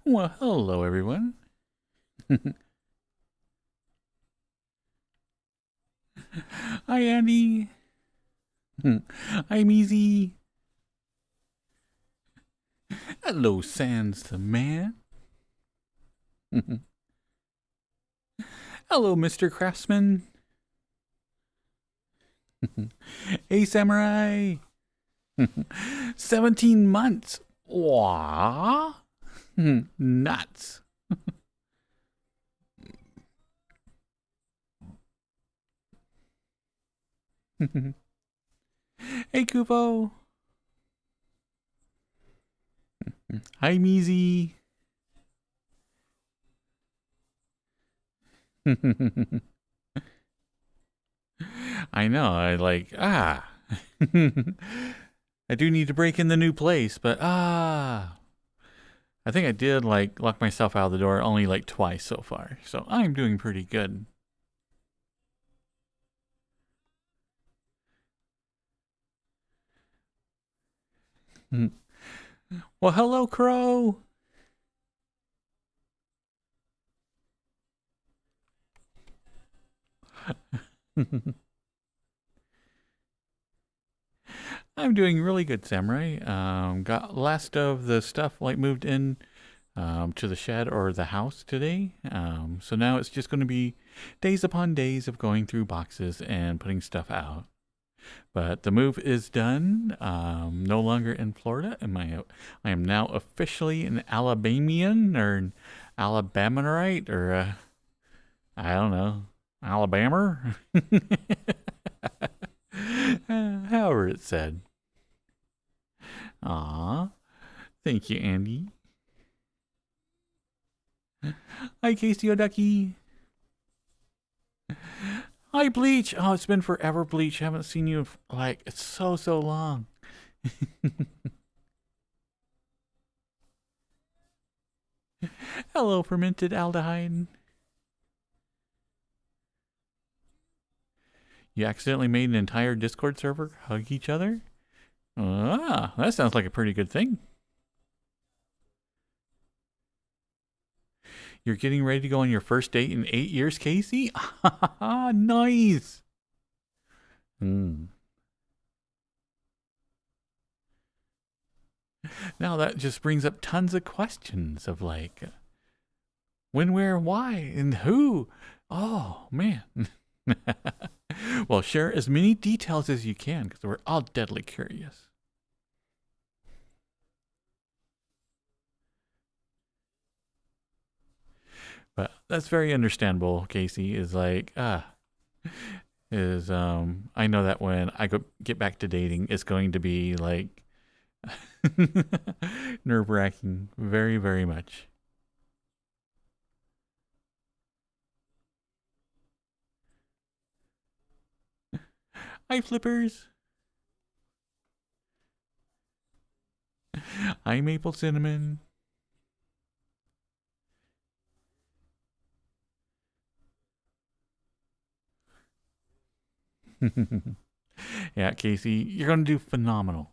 Well, hello everyone. Hi Andy. I'm Easy. Hello Sans the man. Hello Mr. Craftsman. Hey Samurai. 17 months. Wah. Nuts. Hey Kupo. Hi Meezy. I know, I do need to break in the new place, but I think I did lock myself out of the door only twice so far. So I'm doing pretty good. Well, hello Crow. I'm doing really good, Samurai. Got last of the stuff moved in to the shed or the house today. So now it's just going to be days upon days of going through boxes and putting stuff out. But the move is done. No longer in Florida. I am now officially an Alabamian or an Alabamanite or I don't know, Alabama. However it's said. Aw, thank you, Andy. Hi, Casey O'Ducky. Hi, Bleach. Oh, it's been forever, Bleach. I haven't seen you it's so long. Hello, fermented aldehyde. You accidentally made an entire Discord server hug each other? Ah, that sounds like a pretty good thing. You're getting ready to go on your first date in 8 years, Casey? Nice. Now that just brings up tons of questions of when, where, why, and who. Oh, man. Well, share as many details as you can because we're all deadly curious. But that's very understandable, Casey, I know that when I get back to dating, it's going to be nerve wracking very, very much. Hi, Flippers. Hi, Maple Cinnamon. Yeah, Casey, you're going to do phenomenal.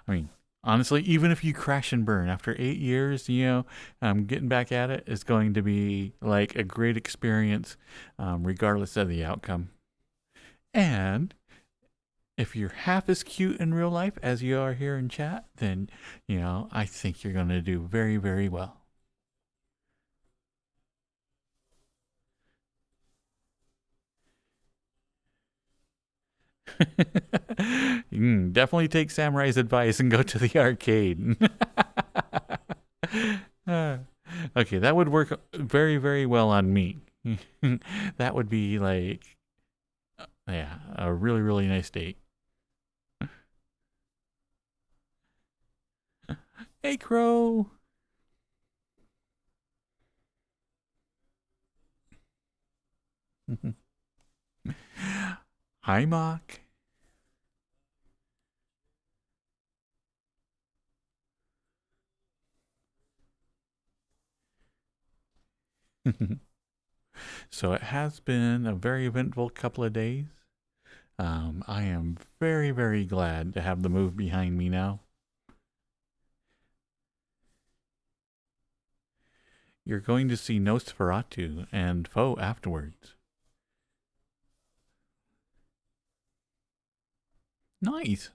I mean, honestly, even if you crash and burn after 8 years, getting back at it is going to be a great experience, regardless of the outcome. And if you're half as cute in real life as you are here in chat, then, I think you're going to do very, very well. Definitely take Samurai's advice and go to the arcade. Okay, that would work very, very well on me. That would be yeah, a really, really nice date. Hey, Crow. Hi, Mock. So it has been a very eventful couple of days. I am very, very glad to have the move behind me now. you're going to see Nosferatu and Foe afterwards. Nice.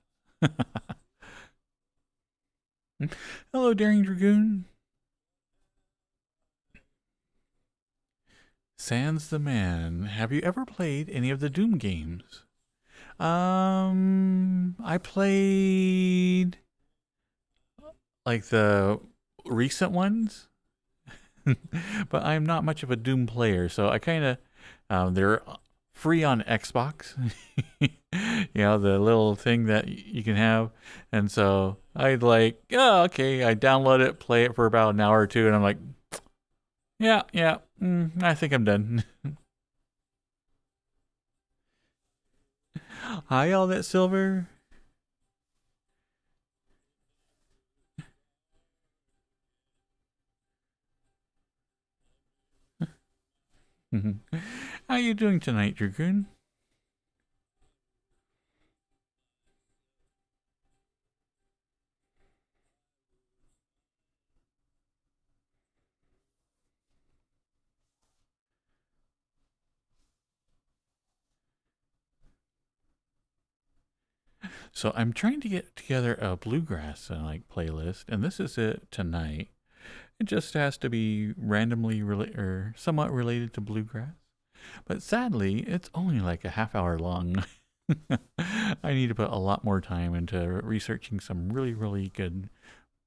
Hello, Daring Dragoon. Sans the Man. Have you ever played any of the Doom games? I played like the recent ones, but I'm not much of a Doom player, so I kind of they're free on Xbox. You know, the little thing that you can have, and so I'd like, oh, okay, I download it, play it for about an hour or two, and I'm like, yeah, I think I'm done. Hi, all that silver. How you doing tonight, Dragoon? So I'm trying to get together a bluegrass like playlist, and this is it tonight. It just has to be randomly or somewhat related to bluegrass. But sadly, it's only like a half hour long. I need to put a lot more time into researching some really, really good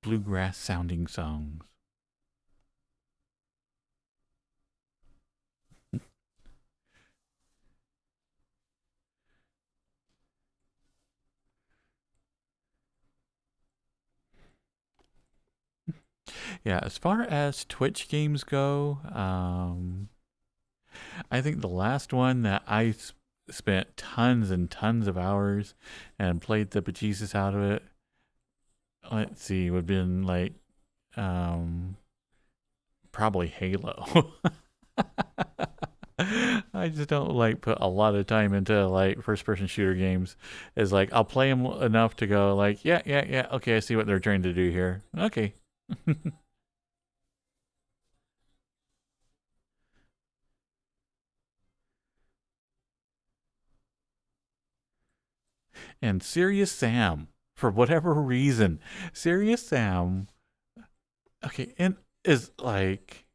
bluegrass sounding songs. Yeah, as far as Twitch games go, I think the last one that I spent tons and tons of hours and played the bejesus out of it, let's see, would have been like um, probably Halo. I just don't like put a lot of time into like first person shooter games. Is like I'll play them enough to go like yeah, okay, I see what they're trying to do here. Okay. And Serious Sam, for whatever reason, Serious Sam, okay, and is like,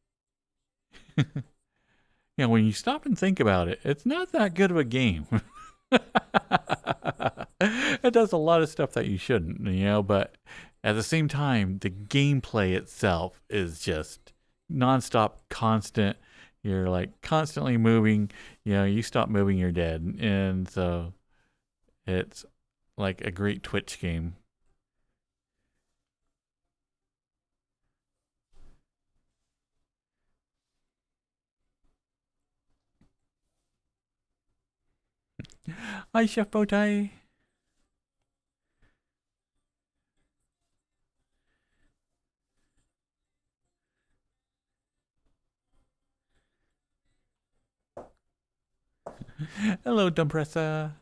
when you stop and think about it, it's not that good of a game. It does a lot of stuff that you shouldn't, but at the same time, the gameplay itself is just nonstop, constant. You're like constantly moving. You stop moving, you're dead. And so it's like a great Twitch game. Hi, Chef Bowtie. Hello, Dumpressa.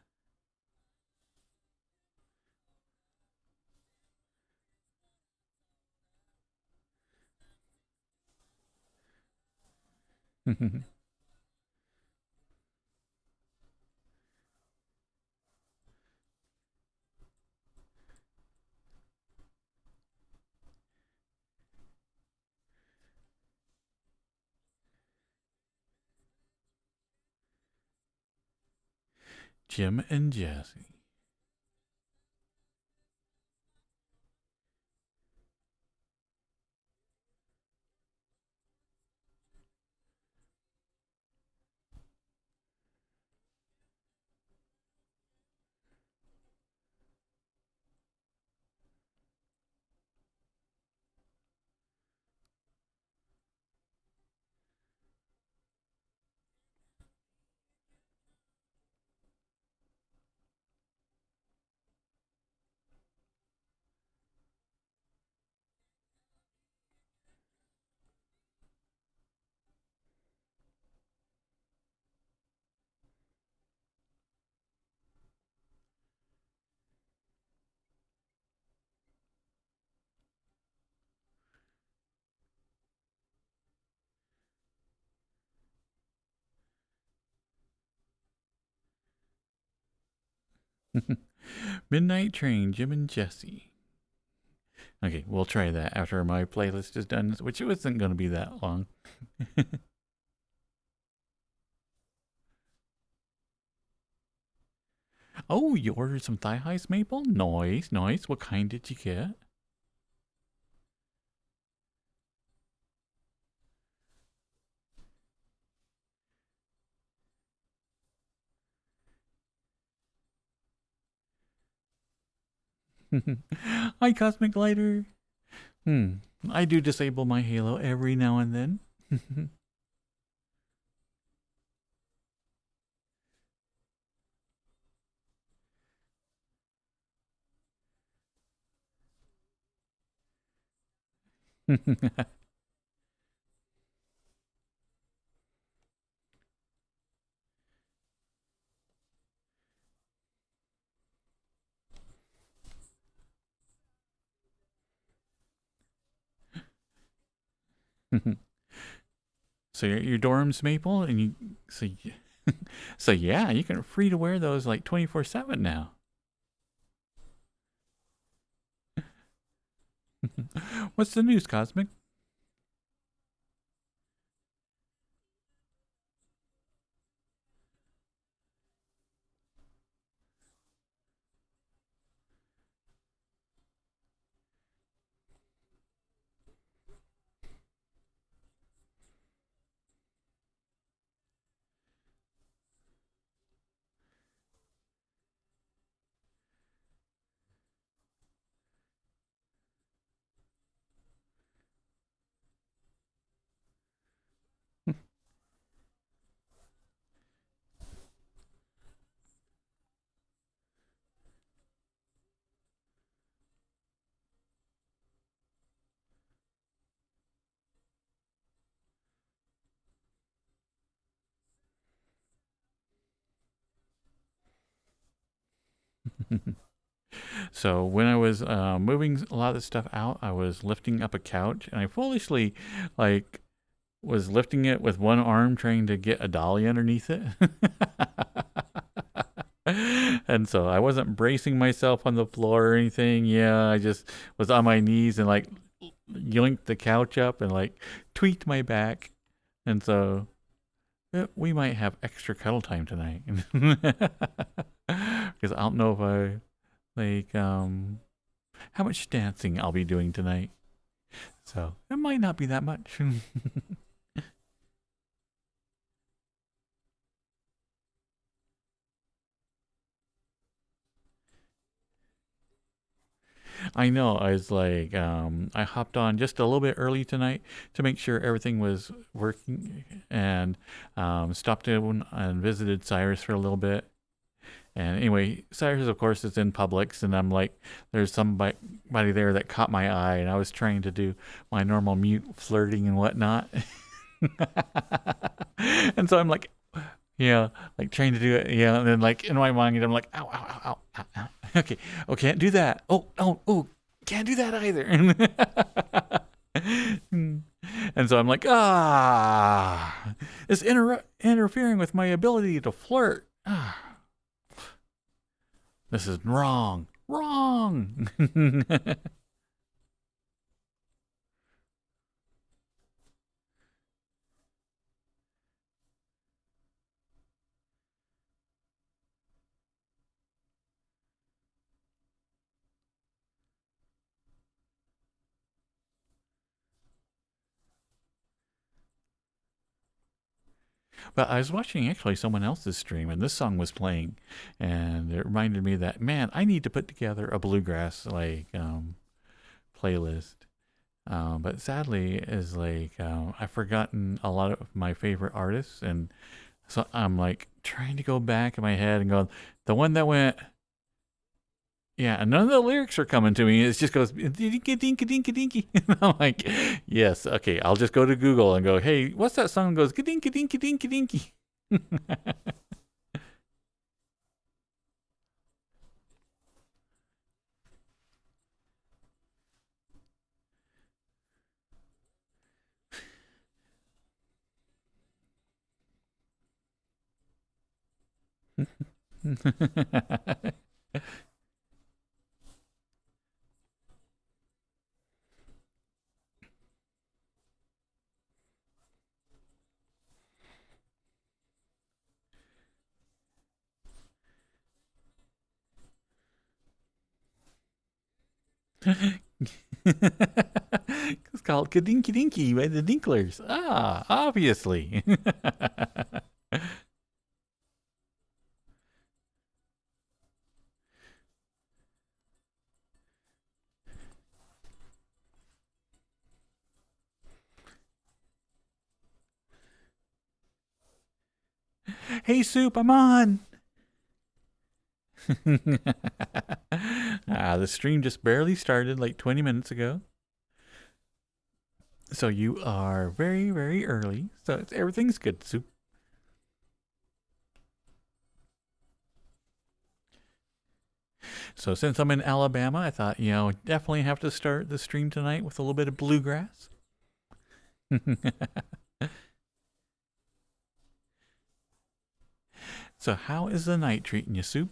Jim and Jesse. Midnight Train, Jim and Jesse. Okay, we'll try that after my playlist is done, which isn't going to be that long. Oh, you ordered some thigh highs, Maple? Nice, nice. What kind did you get? Hi, Cosmic Lighter. I do disable my Halo every now and then. So your dorms, Maple, and so yeah, you can free to wear those like 24/7 now. What's the news, Cosmic? So when I was moving a lot of the stuff out, I was lifting up a couch, and I foolishly, like, was lifting it with one arm, trying to get a dolly underneath it. And so I wasn't bracing myself on the floor or anything. Yeah, I just was on my knees and like yoinked the couch up and like tweaked my back. And so we might have extra cuddle time tonight. Because I don't know if I like how much dancing I'll be doing tonight. So it might not be that much. I know. I was like, I hopped on just a little bit early tonight to make sure everything was working, and stopped in and visited Cyrus for a little bit. And anyway, Cyrus, of course, is in Publix, and I'm like, there's somebody there that caught my eye, and I was trying to do my normal mute flirting and whatnot. And so I'm like, yeah, like trying to do it, yeah, and then like in my mind, I'm like, ow, ow, ow, ow, ow, ow. Okay, oh, can't do that. Oh, can't do that either. And so I'm like, it's interfering with my ability to flirt. This is wrong. Wrong. But I was watching actually someone else's stream, and this song was playing, and it reminded me that, man, I need to put together a bluegrass like playlist. But sadly, is like I've forgotten a lot of my favorite artists, and so I'm like trying to go back in my head and go, the one that went, yeah, and none of the lyrics are coming to me. It just goes dinky dinky dinky dinky. And I'm like, yes, okay, I'll just go to Google and go, hey, what's that song? That goes dinky dinky dinky dinky. It's called Kadinky Dinky by the Dinklers. Ah, obviously. Hey, Soup, I'm on. The stream just barely started like 20 minutes ago. So you are very, very early. So everything's good, Soup. So since I'm in Alabama, I thought, definitely have to start the stream tonight with a little bit of bluegrass. So how is the night treating you, Soup?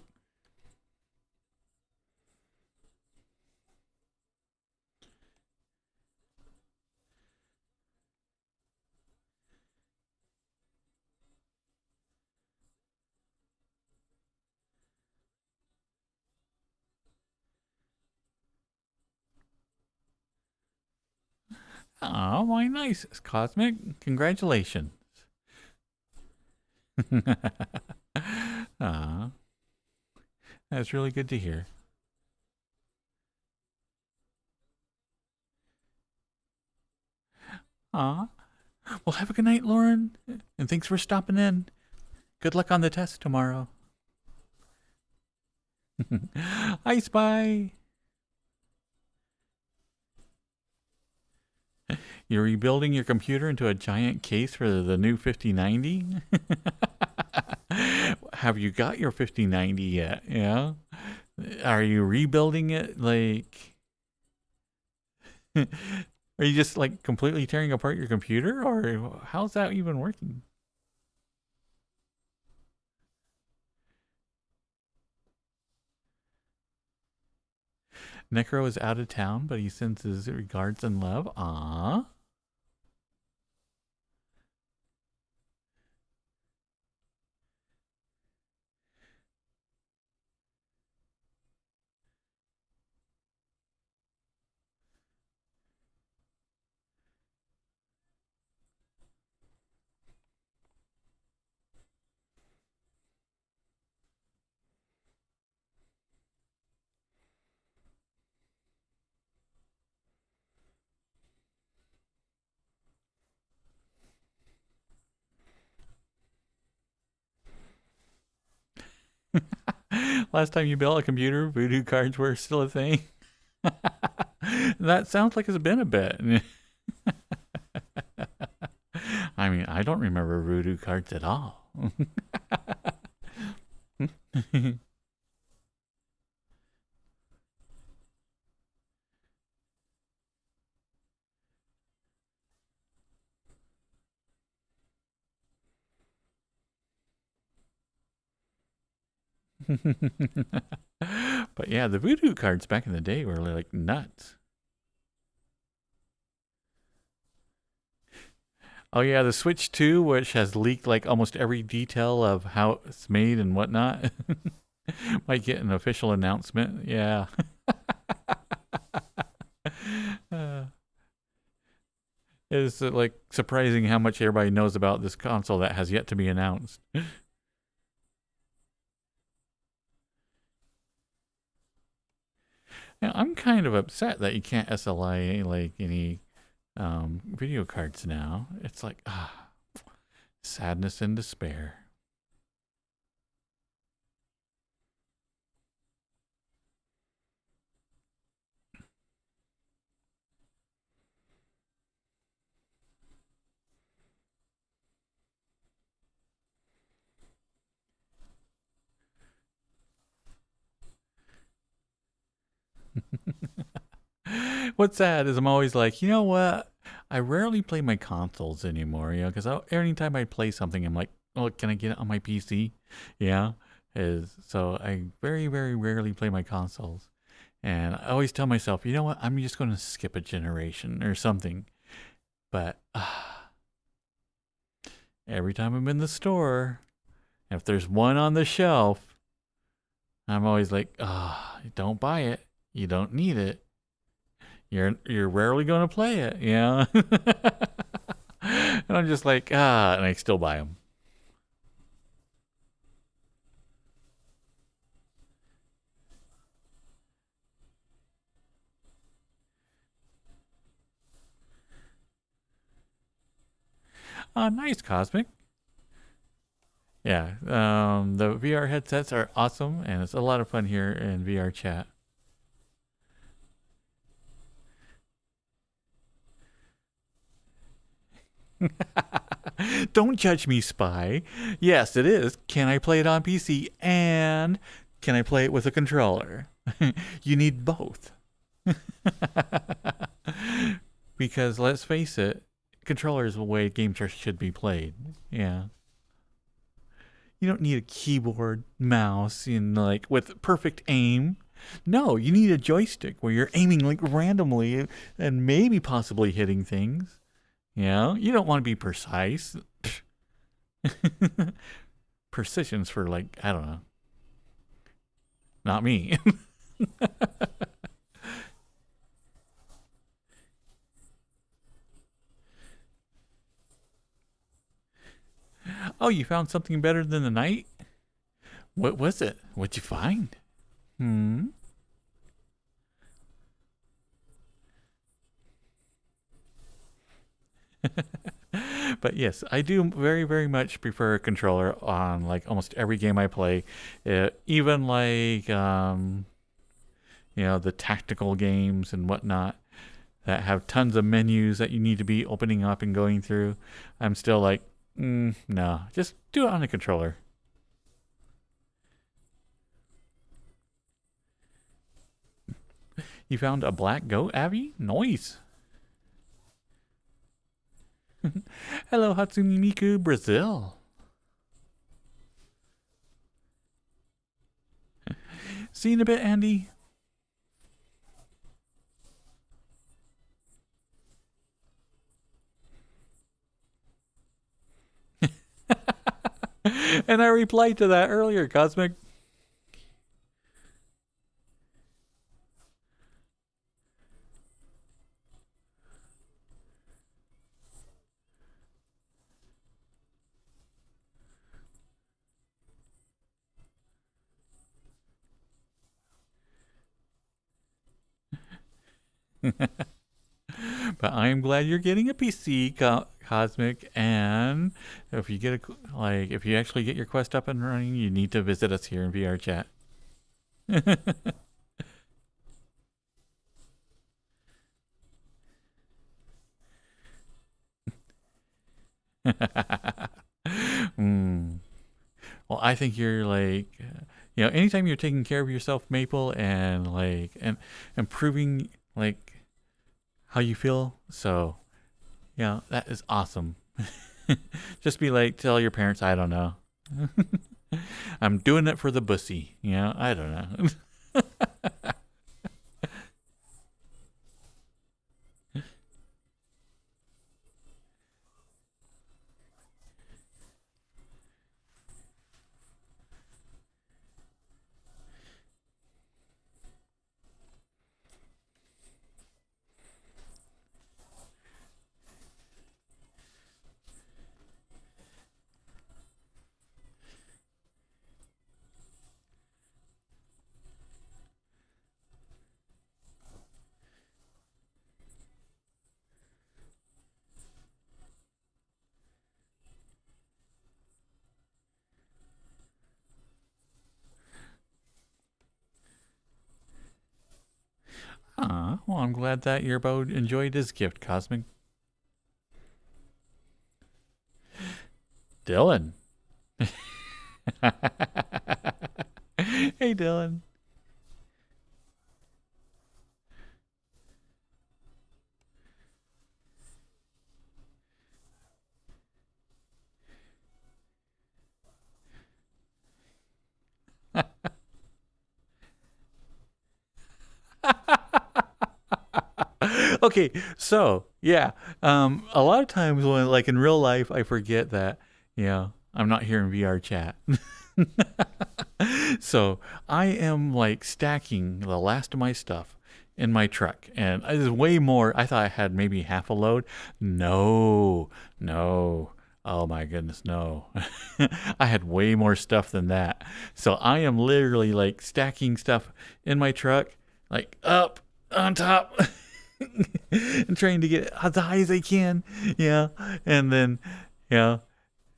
Oh, my nice, Cosmic. Congratulations. Aw, that's really good to hear. Aw. Well, have a good night, Lauren. And thanks for stopping in. Good luck on the test tomorrow. I spy. You're rebuilding your computer into a giant case for the new 5090? Have you got your 5090 yet? Yeah? Are you rebuilding it like... Are you just like completely tearing apart your computer? Or how's that even working? Necro is out of town, but he sends his regards and love. Aww. Last time you built a computer, voodoo cards were still a thing. That sounds like it's been a bit. I mean, I don't remember voodoo cards at all. But yeah, the voodoo cards back in the day were like nuts. Oh yeah, the Switch 2, which has leaked like almost every detail of how it's made and whatnot. Might get an official announcement. Yeah. It's like surprising how much everybody knows about this console that has yet to be announced. Now, I'm kind of upset that you can't SLI like any video cards now. It's like sadness and despair. What's sad is I'm always like, you know what? I rarely play my consoles anymore, because anytime I play something, I'm like, oh, can I get it on my PC? Yeah. Is so I very, very rarely play my consoles. And I always tell myself, you know what, I'm just going to skip a generation or something. But every time I'm in the store, if there's one on the shelf, I'm always like, don't buy it. You don't need it. You're rarely going to play it, yeah. And I'm just like, and I still buy them. Nice, Cosmic. Yeah, the VR headsets are awesome, and it's a lot of fun here in VR chat. Don't judge me, Spy. Yes, it is. Can I play it on PC? And can I play it with a controller? You need both. Because let's face it, controller is the way games should be played. Yeah. You don't need a keyboard, mouse, and like with perfect aim. No, you need a joystick where you're aiming like randomly and maybe possibly hitting things. You don't want to be precise. Precision's for like, I don't know. Not me. Oh, you found something better than the night? What was it? What'd you find? Hmm. But yes, I do very, very much prefer a controller on like almost every game I play. Even like the tactical games and whatnot that have tons of menus that you need to be opening up and going through. I'm still like, no, just do it on a controller. You found a black goat, Abby? Nice. Hello, Hatsune Miku, Brazil. See you in a bit, Andy. And I replied to that earlier, Cosmic. But I am glad you're getting a PC, Cosmic. And if you get if you actually get your quest up and running, you need to visit us here in VR Chat. mm. Well, I think you're like, anytime you're taking care of yourself, Maple, and and improving like how you feel. So, that is awesome. Just be like, tell your parents, I don't know. I'm doing it for the bussy. I don't know. Well, I'm glad that your bow enjoyed his gift, Cosmic. Dylan. Hey, Dylan. Okay, so yeah, a lot of times when like in real life, I forget that I'm not here in VR chat. So I am like stacking the last of my stuff in my truck, and it is way more. I thought I had maybe half a load. No, no. Oh my goodness, no. I had way more stuff than that. So I am literally like stacking stuff in my truck, like up on top, and trying to get as high as I can. Yeah. And then, yeah,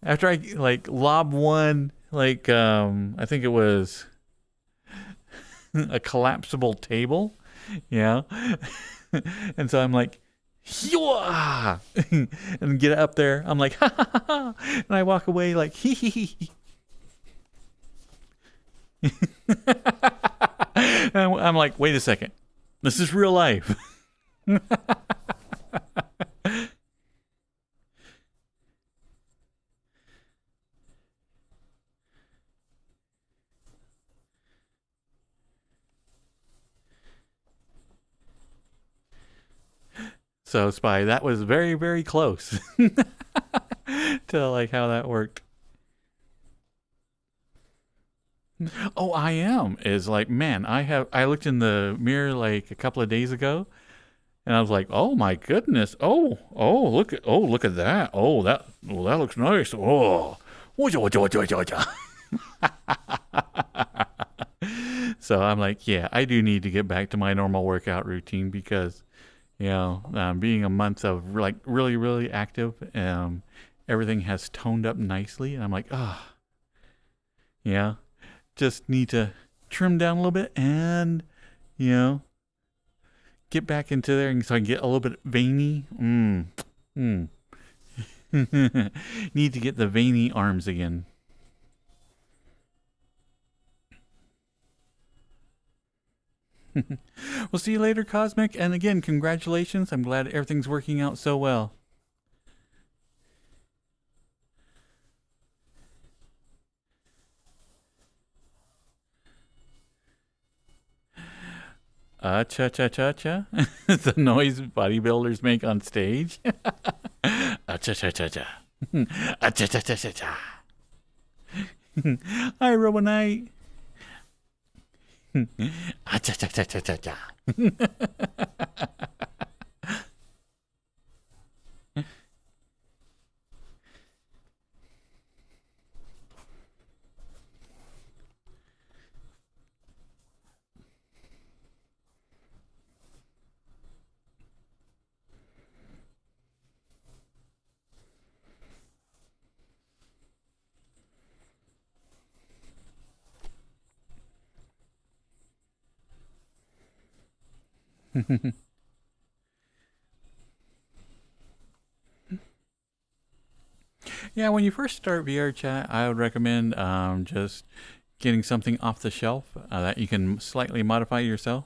after I like lob one, like, I think it was a collapsible table. Yeah. And so I'm like, "Yah!" and get up there. I'm like, ha ha ha, ha. And I walk away like, hee hee hee. And I'm like, wait a second. This is real life. So, Spy, that was very, very close to like how that worked. Oh, I am. Is like, man, I looked in the mirror like a couple of days ago, and I was like, oh my goodness. Look at that. That looks nice. Oh. Wajah, wajah, wajah, wajah, wajah. So I'm like, yeah, I do need to get back to my normal workout routine because, being a month of like really, really active, everything has toned up nicely. And I'm like, yeah, just need to trim down a little bit and, you know, get back into there and so I can get a little bit veiny. Need to get the veiny arms again. We'll see you later, Cosmic. And again, congratulations. I'm glad everything's working out so well. Cha cha cha cha. The noise bodybuilders make on stage. Cha cha cha cha. Cha cha cha cha cha. Hi, Robonite. Cha cha cha cha cha cha. Yeah, when you first start VR chat, I would recommend just getting something off the shelf that you can slightly modify yourself.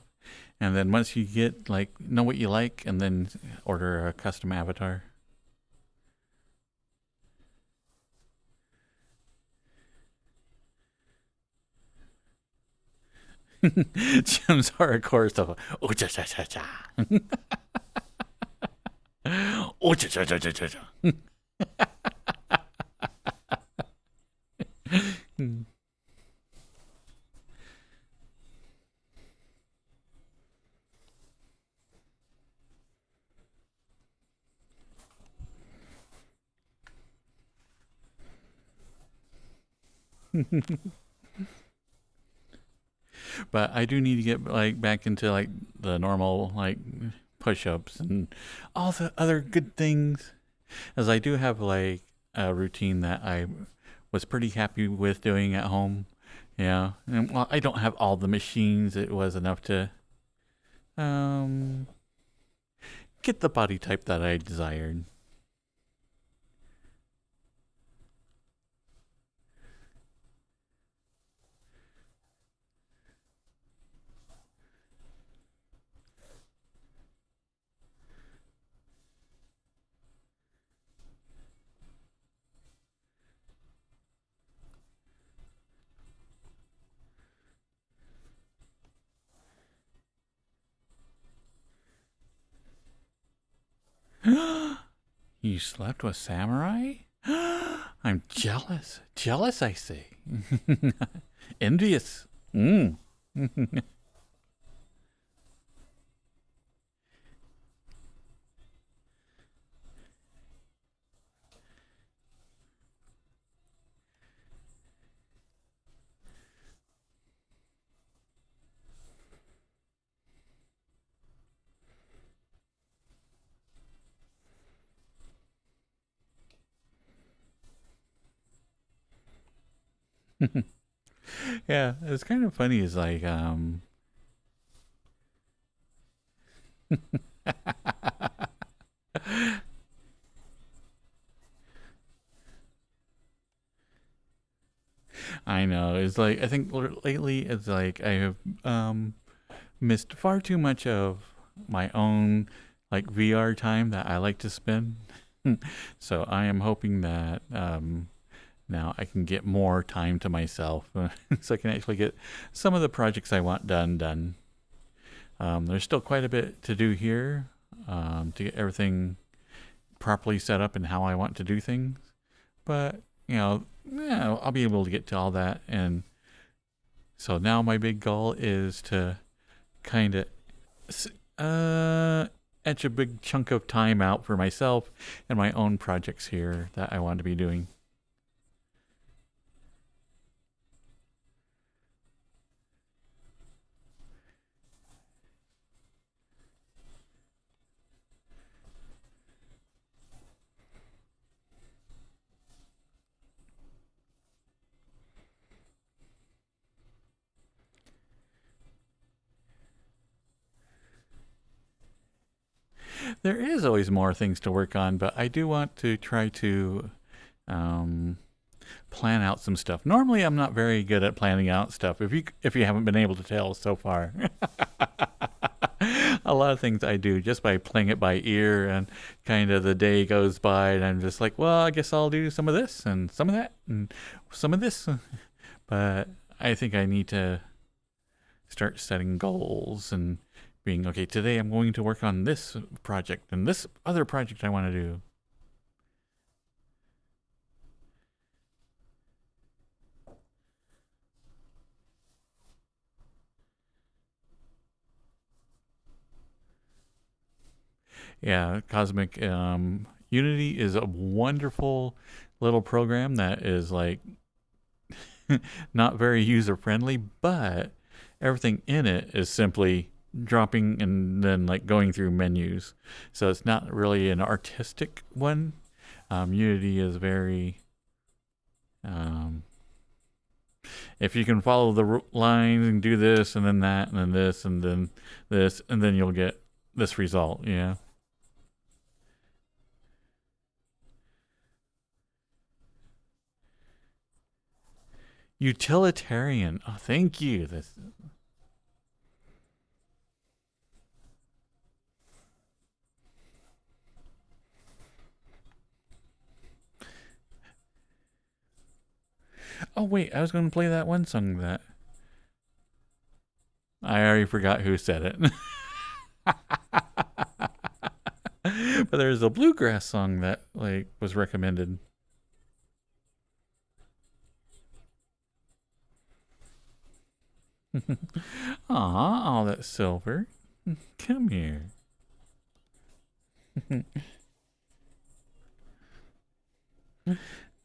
And then once you get like know what you like, and then order a custom avatar. Jim's hardcore stuff. Oh cha cha cha cha. Oh cha cha cha cha cha cha. But I do need to get like back into like the normal like push-ups and all the other good things, as I do have like a routine that I was pretty happy with doing at home. Yeah, and well, I don't have all the machines. It was enough to um get the body type that I desired. You slept with Samurai? I'm jealous. Jealous, I say. Envious. Mm. Yeah, it's kind of funny. Is like, I know. It's like I think lately it's like I have missed far too much of my own like VR time that I like to spend. So I am hoping that now I can get more time to myself, so I can actually get some of the projects I want done. There's still quite a bit to do here to get everything properly set up and how I want to do things. But yeah, I'll be able to get to all that. And so now my big goal is to kind of etch a big chunk of time out for myself and my own projects here that I want to be doing. There is always more things to work on, but I do want to try to um, plan out some stuff. Normally, I'm not very good at planning out stuff. If you haven't been able to tell so far, a lot of things I do just by playing it by ear, and kind of the day goes by, and I'm just like, well, I guess I'll do some of this and some of that and some of this. But I think I need to start setting goals and being okay. Today I'm going to work on this project and this other project I want to do. Yeah, Cosmic Unity is a wonderful little program that is like not very user friendly, but everything in it is simply dropping and then like going through menus. So it's not really an artistic one. Unity is very, um, if you can follow the lines and do this and then that and then this and then this, and then you'll get this result. Yeah. Utilitarian. Oh, thank you. That's, oh wait, I was going to play that one song that I already forgot who said it. But there's a bluegrass song that like was recommended. Aw, all that silver. Come here.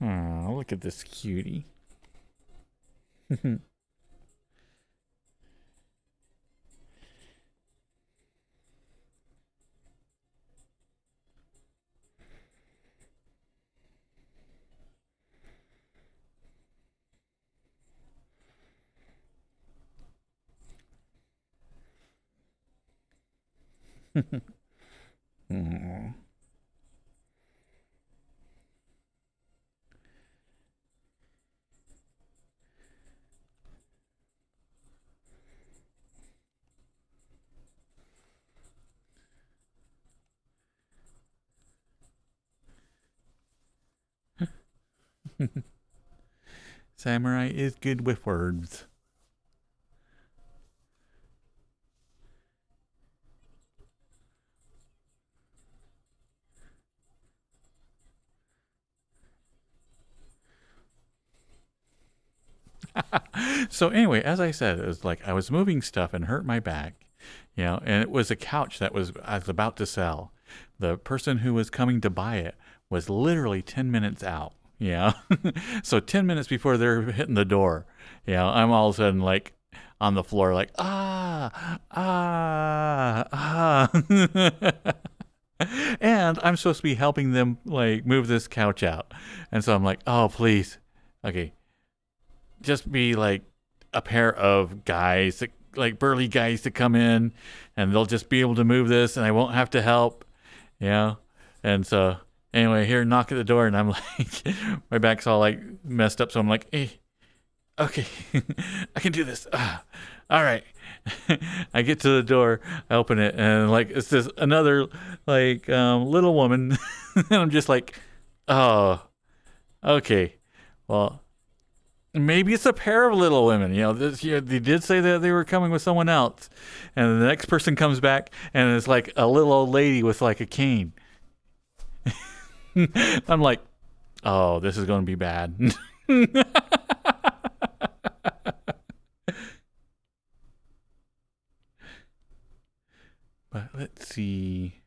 Aw, look at this cutie. Aw. Samurai is good with words. So anyway, as I said, it was like I was moving stuff and hurt my back, and it was a couch that I was about to sell. The person who was coming to buy it was literally 10 minutes out. So 10 minutes before they're hitting the door, I'm all of a sudden like on the floor, like, and I'm supposed to be helping them like move this couch out. And so I'm like, oh, please. Okay. Just be like a pair of guys, like burly guys to come in and they'll just be able to move this and I won't have to help. And so anyway, here, knock at the door, and I'm like, my back's all like messed up. So I'm like, hey, okay, I can do this. All right. I get to the door, I open it, and like it's this another like little woman, and I'm just like, oh, okay, well, maybe it's a pair of little women. They did say that they were coming with someone else, and the next person comes back, and it's like a little old lady with like a cane. I'm like, oh, this is going to be bad. But let's see.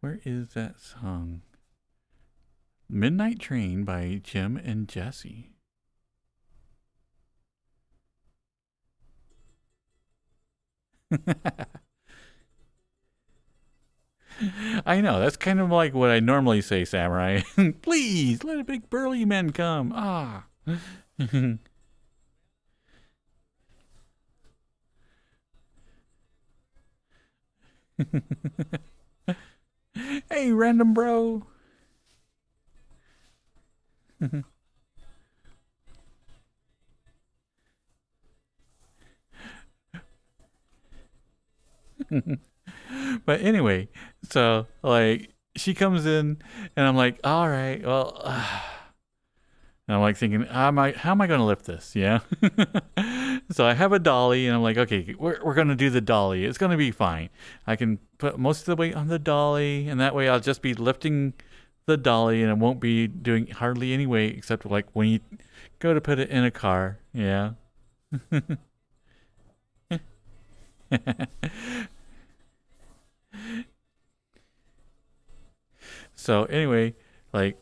Where is that song? Midnight Train by Jim and Jesse. I know, that's kind of like what I normally say, Samurai. Please, let a big burly man come. Ah. Hey, random bro. But anyway, so like she comes in and I'm like, all right, well, and I'm like thinking, how am I going to lift this? Yeah. So I have a dolly and I'm like, okay, we're going to do the dolly. It's going to be fine. I can put most of the weight on the dolly and that way I'll just be lifting the dolly and it won't be doing hardly any weight except like when you go to put it in a car. Yeah. So anyway, like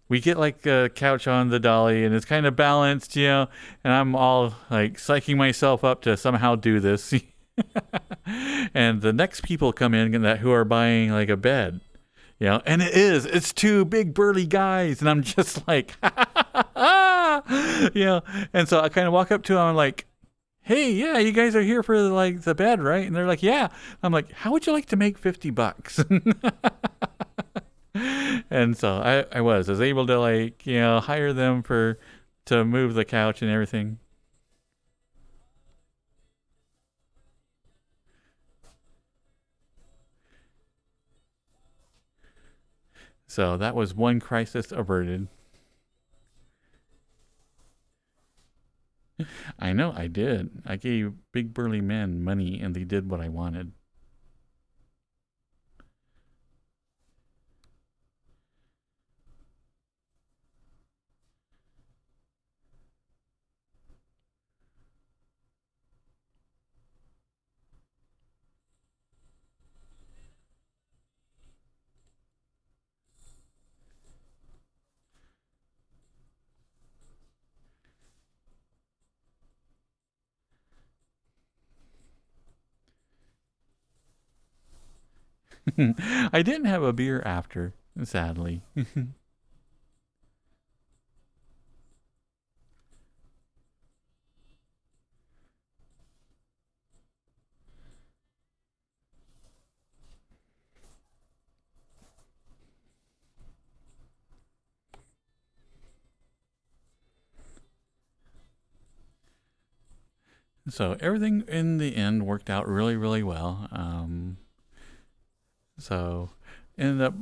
we get like a couch on the dolly and it's kind of balanced, and I'm all like psyching myself up to somehow do this. And the next people come in who are buying like a bed, and it's two big burly guys and I'm just like, and so I kind of walk up to them and like, hey, yeah, you guys are here for like the bed, right? And they're like, yeah. I'm like, how would you like to make $50? And so I was able to like, hire them to move the couch and everything. So that was one crisis averted. I know, I did. I gave big burly men money and they did what I wanted. I didn't have a beer after, sadly. So everything in the end worked out really, really well. So ended up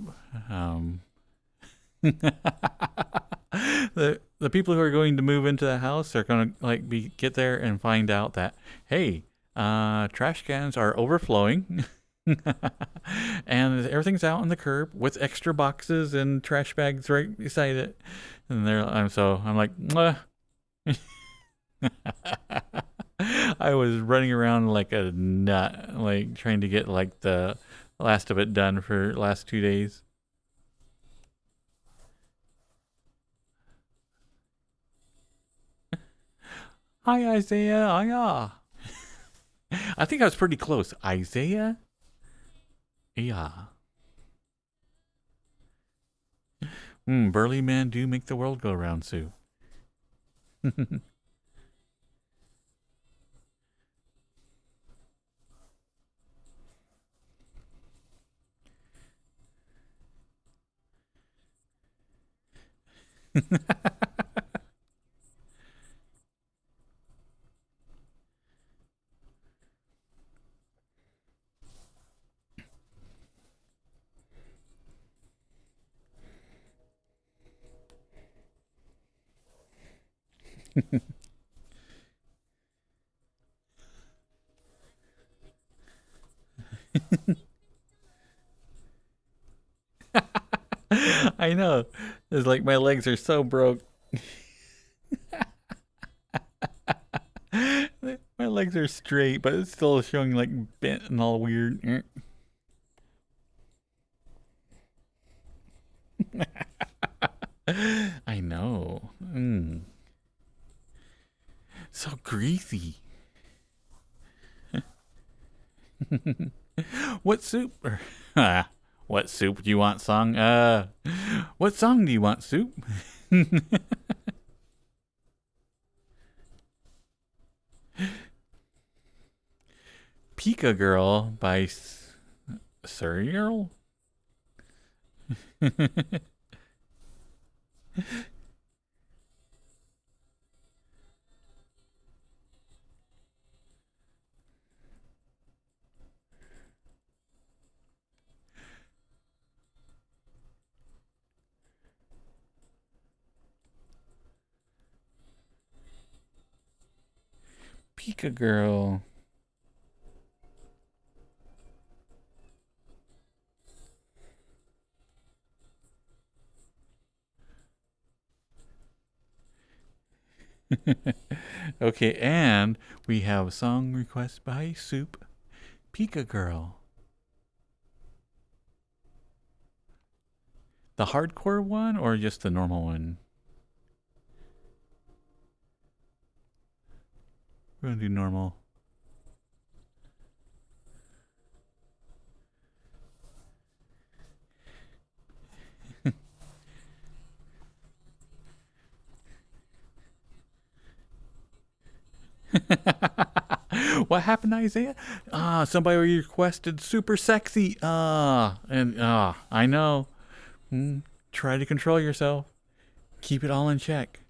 the people who are going to move into the house are going to like get there and find out that, hey, trash cans are overflowing. And everything's out on the curb with extra boxes and trash bags right beside it. And I'm like, mwah. I was running around like a nut, like trying to get like the last of it done for last 2 days. Hi, Isaiah. Hiya. I think I was pretty close. Isaiah? Yeah. Burly man do make the world go round, Sue. I know. It's like my legs are so broke. My legs are straight, but it's still showing like bent and all weird. I know. So greasy. What soup? What soup do you want, song? What song do you want, soup? Pika Girl by Cereal? Pika Girl. Okay, and we have a song request by Soup. Pika Girl. The hardcore one or just the normal one? We're gonna do normal. What happened, Isaiah? Somebody requested super sexy. I know. Try to control yourself. Keep it all in check.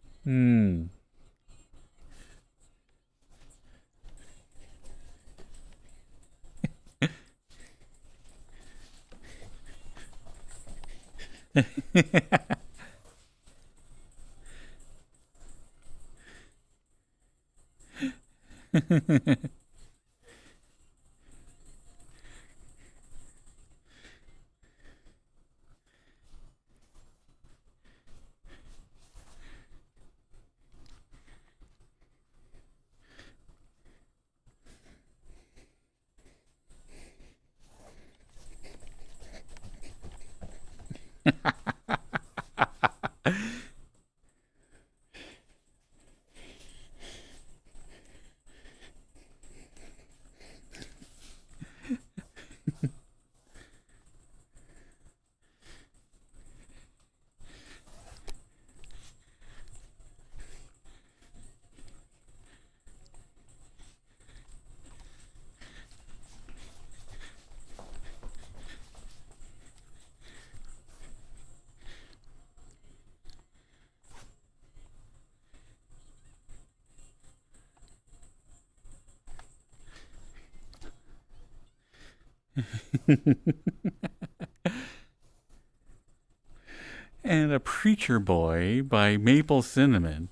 And A Preacher Boy by Maple Cinnamon.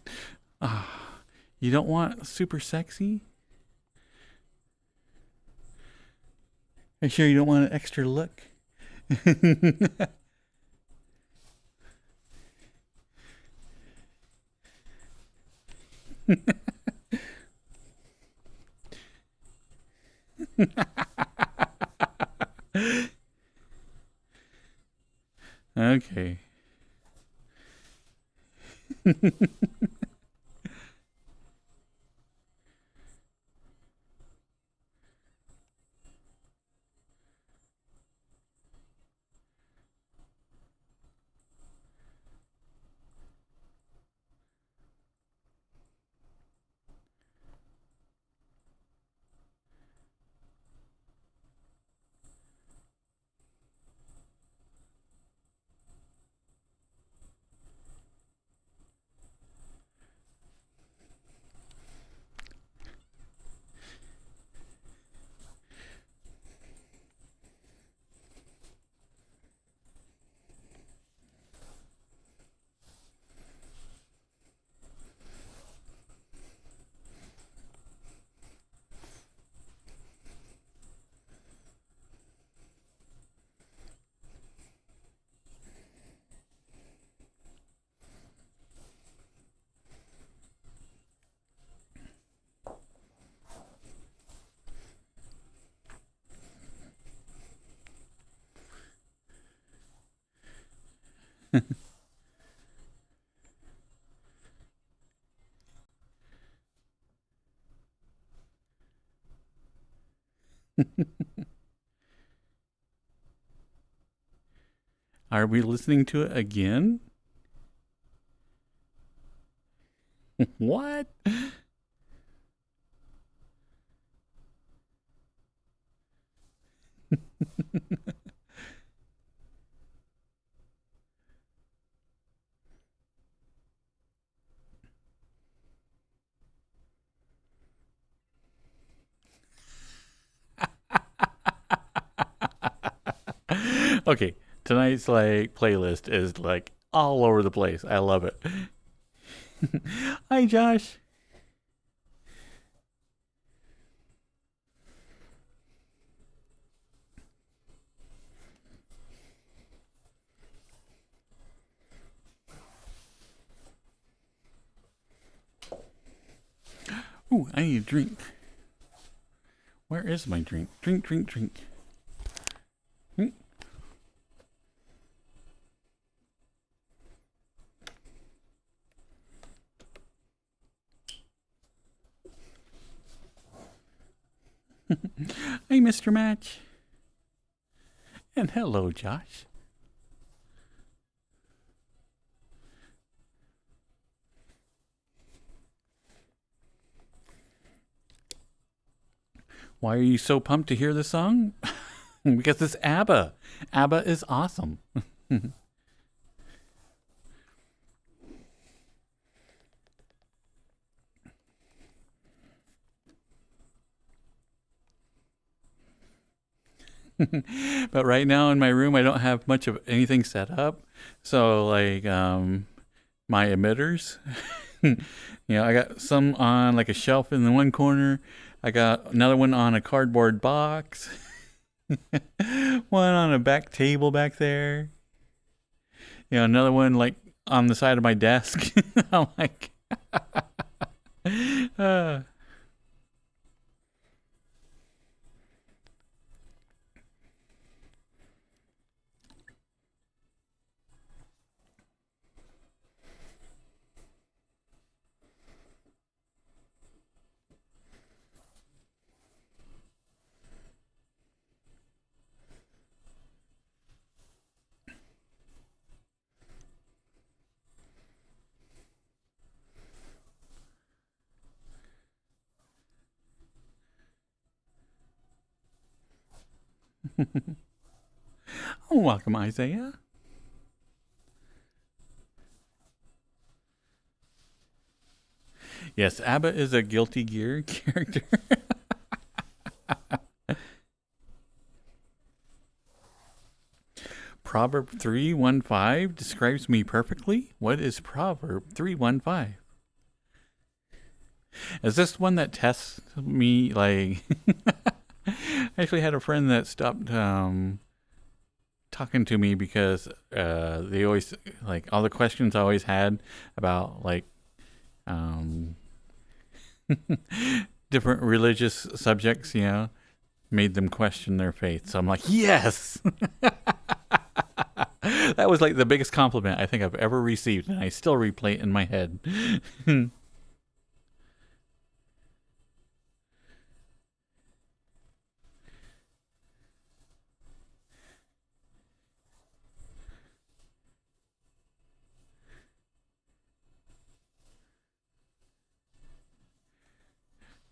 You don't want super sexy? Are you sure you don't want an extra look? Okay. Are we listening to it again? What? Okay, tonight's like playlist is like all over the place. I love it. Hi, Josh. Ooh, I need a drink. Where is my drink? Drink, drink, drink. Hmm? Hey, Mr. Match. And hello, Josh. Why are you so pumped to hear the song? Because it's ABBA. ABBA is awesome. But right now in my room, I don't have much of anything set up. So, like, my emitters, I got some on like a shelf in the one corner. I got another one on a cardboard box. One on a back table back there. Another one like on the side of my desk. I'm like, uh, oh, welcome, Isaiah. Yes, ABBA is a Guilty Gear character. Proverb 3:15 describes me perfectly. What is Proverb 3:15? Is this one that tests me? Like, I actually had a friend that stopped talking to me because they always, like, all the questions I always had about, like, um, Different religious subjects, made them question their faith. So I'm like, yes! That was like the biggest compliment I think I've ever received, and I still replay it in my head.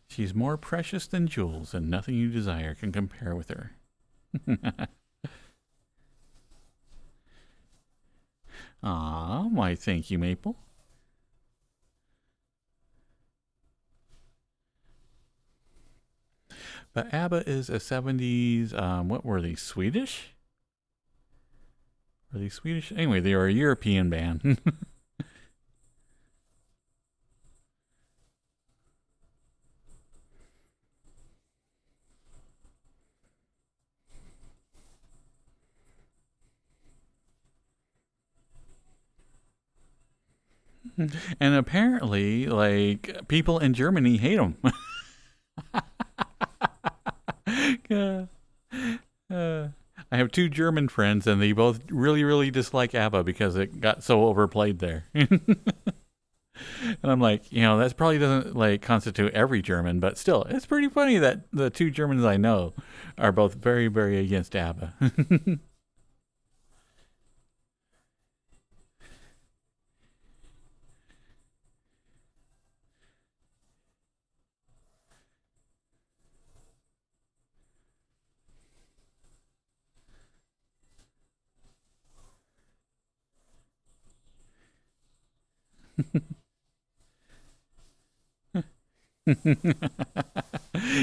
She's more precious than jewels, and nothing you desire can compare with her. Ah, why thank you, Maple. But ABBA is a 70s, what were they, Swedish? Were they Swedish? Anyway, they were a European band. And apparently, like, people in Germany hate them. I have two German friends, and they both really, really dislike ABBA because it got so overplayed there. And I'm like, that probably doesn't like constitute every German, but still, it's pretty funny that the two Germans I know are both very, very against ABBA.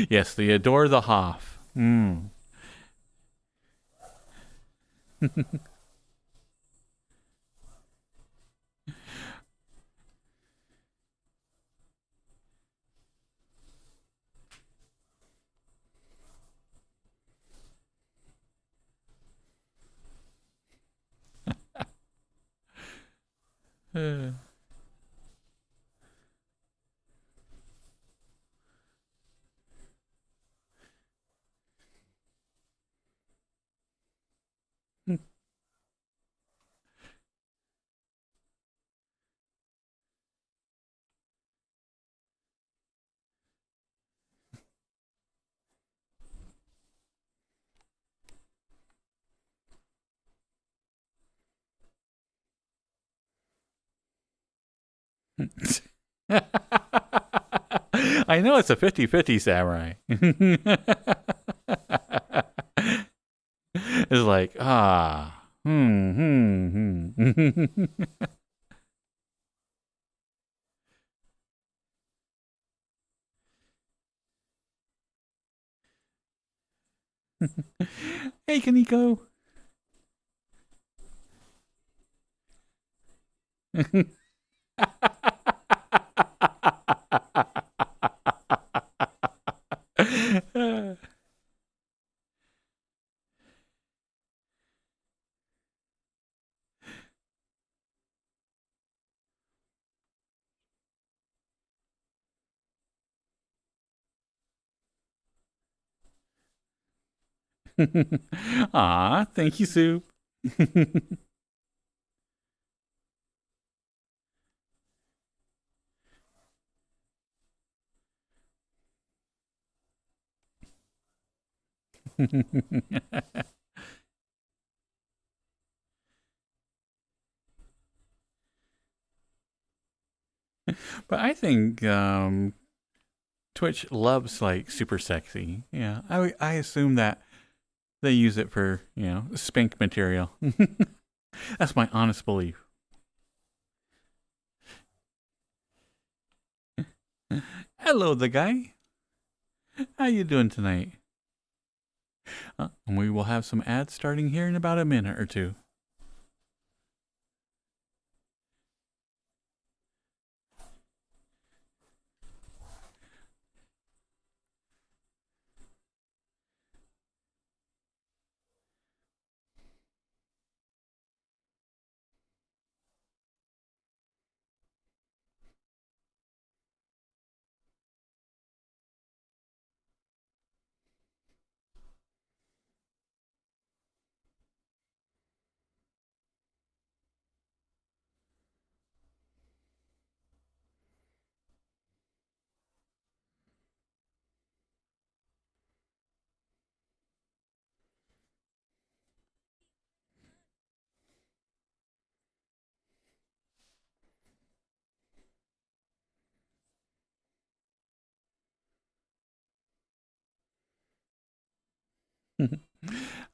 Yes, they adore the Hoff. Mm. I know it's a 50-50 samurai. It's like, hmm. Hey, Kaneko. Aw, thank you, Soup. But I think Twitch loves like super sexy. Yeah, I assume that they use it for spank material. That's my honest belief. Hello, the guy. How you doing tonight? And we will have some ads starting here in about a minute or two.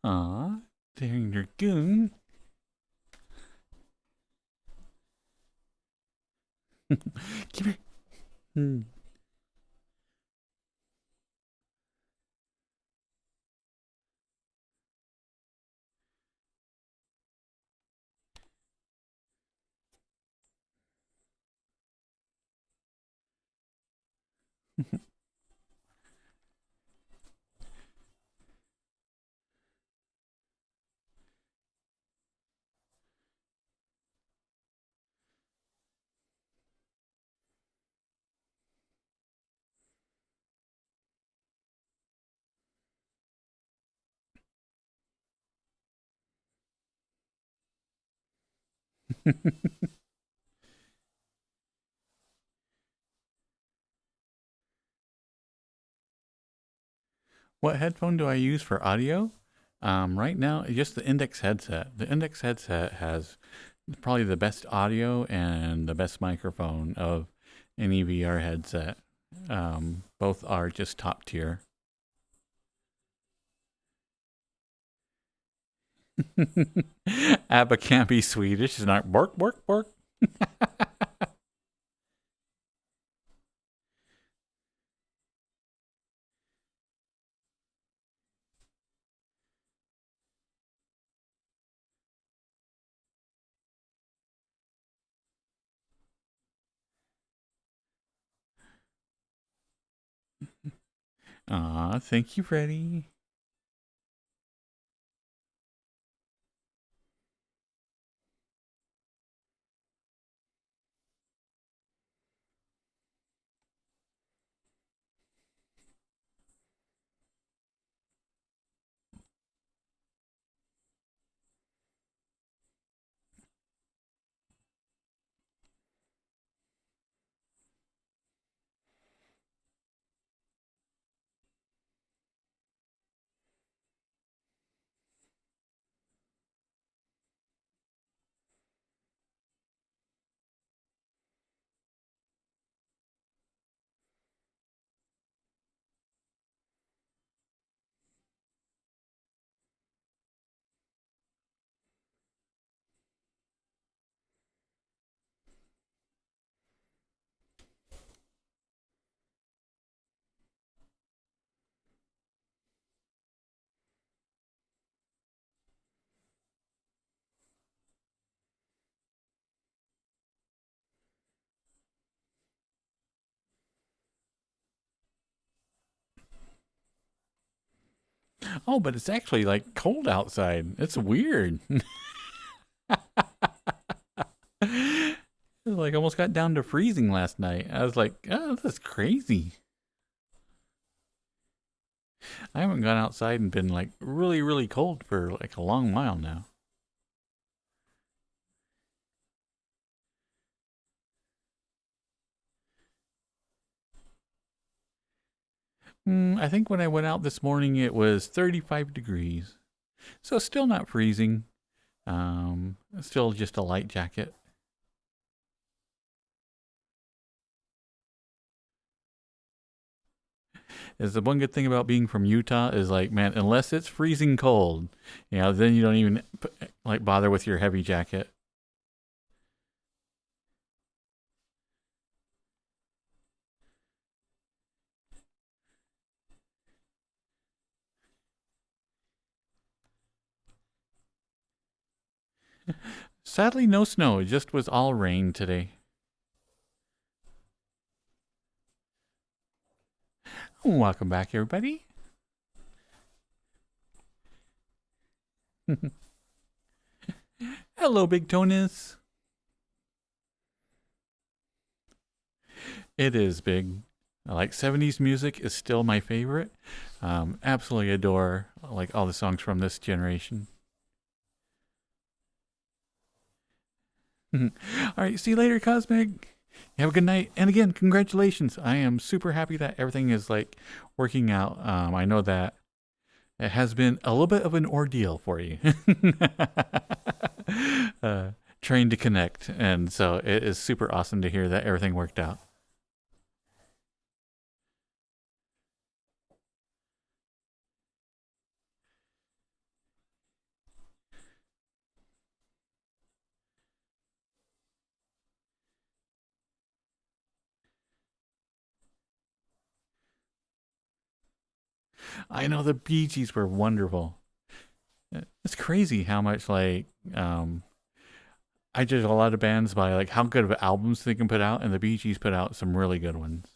Aw, daring dragoon. Come here. Hmm. What headphone do I use for audio? Right now, just the Index headset. The Index headset has probably the best audio and the best microphone of any VR headset. Both are just top tier. ABBA can't be Swedish. It's not bork, bork, bork. Aw, thank you, Freddie. Oh, but it's actually like cold outside. It's weird. Like almost got down to freezing last night. I was like, oh, that's crazy. I haven't gone outside and been like really, really cold for like a long while now. I think when I went out this morning, it was 35 degrees. So still not freezing. Still just a light jacket. Is the one good thing about being from Utah is like, man, unless it's freezing cold, then you don't even like bother with your heavy jacket. Sadly, no snow. It just was all rain today. Welcome back, everybody. Hello, Big Tonus. It is big. Like 70s music is still my favorite. Absolutely adore like all the songs from this generation. All right, see you later, Cosmic. Have a good night. And again, congratulations. I am super happy that everything is like working out. I know that it has been a little bit of an ordeal for you. Trying to connect. And so it is super awesome to hear that everything worked out. I know the Bee Gees were wonderful. It's crazy how much I judge a lot of bands by like how good of albums they can put out, and the Bee Gees put out some really good ones.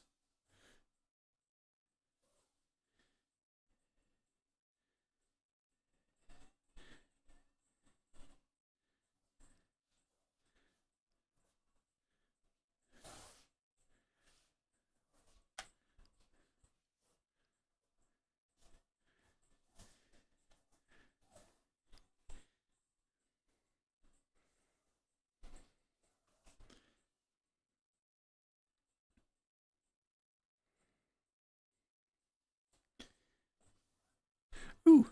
Ooh.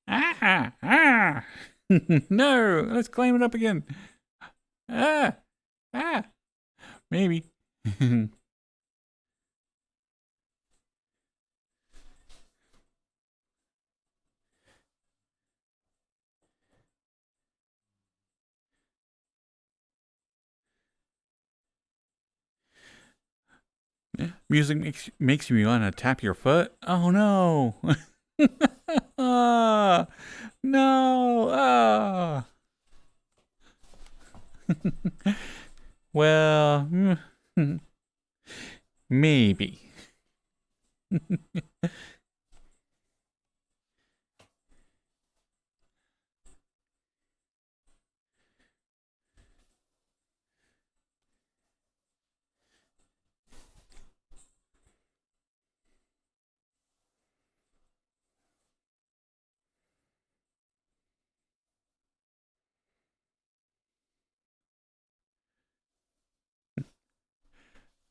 Ah. No, let's climb it up again. Ah. Maybe. Music makes you want to tap your foot. Oh no. Ah. No. Ah. Well, maybe.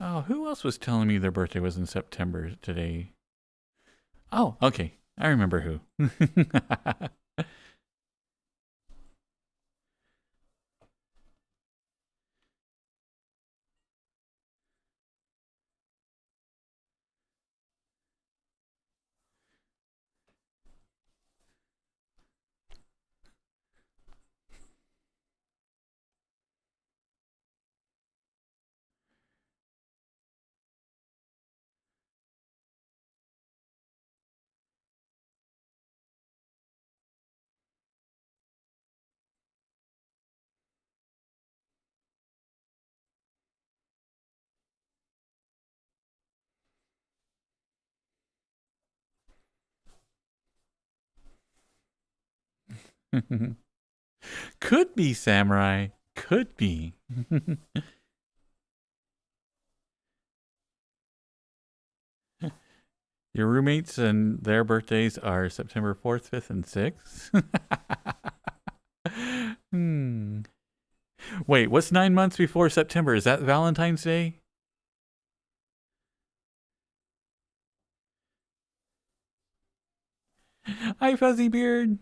Oh, who else was telling me their birthday was in September today? Oh, okay. I remember who. Could be Samurai. Could be. Your roommates and their birthdays are September 4th, 5th, and 6th? Wait, what's 9 months before September? Is that Valentine's Day? Hi, Fuzzy Beard.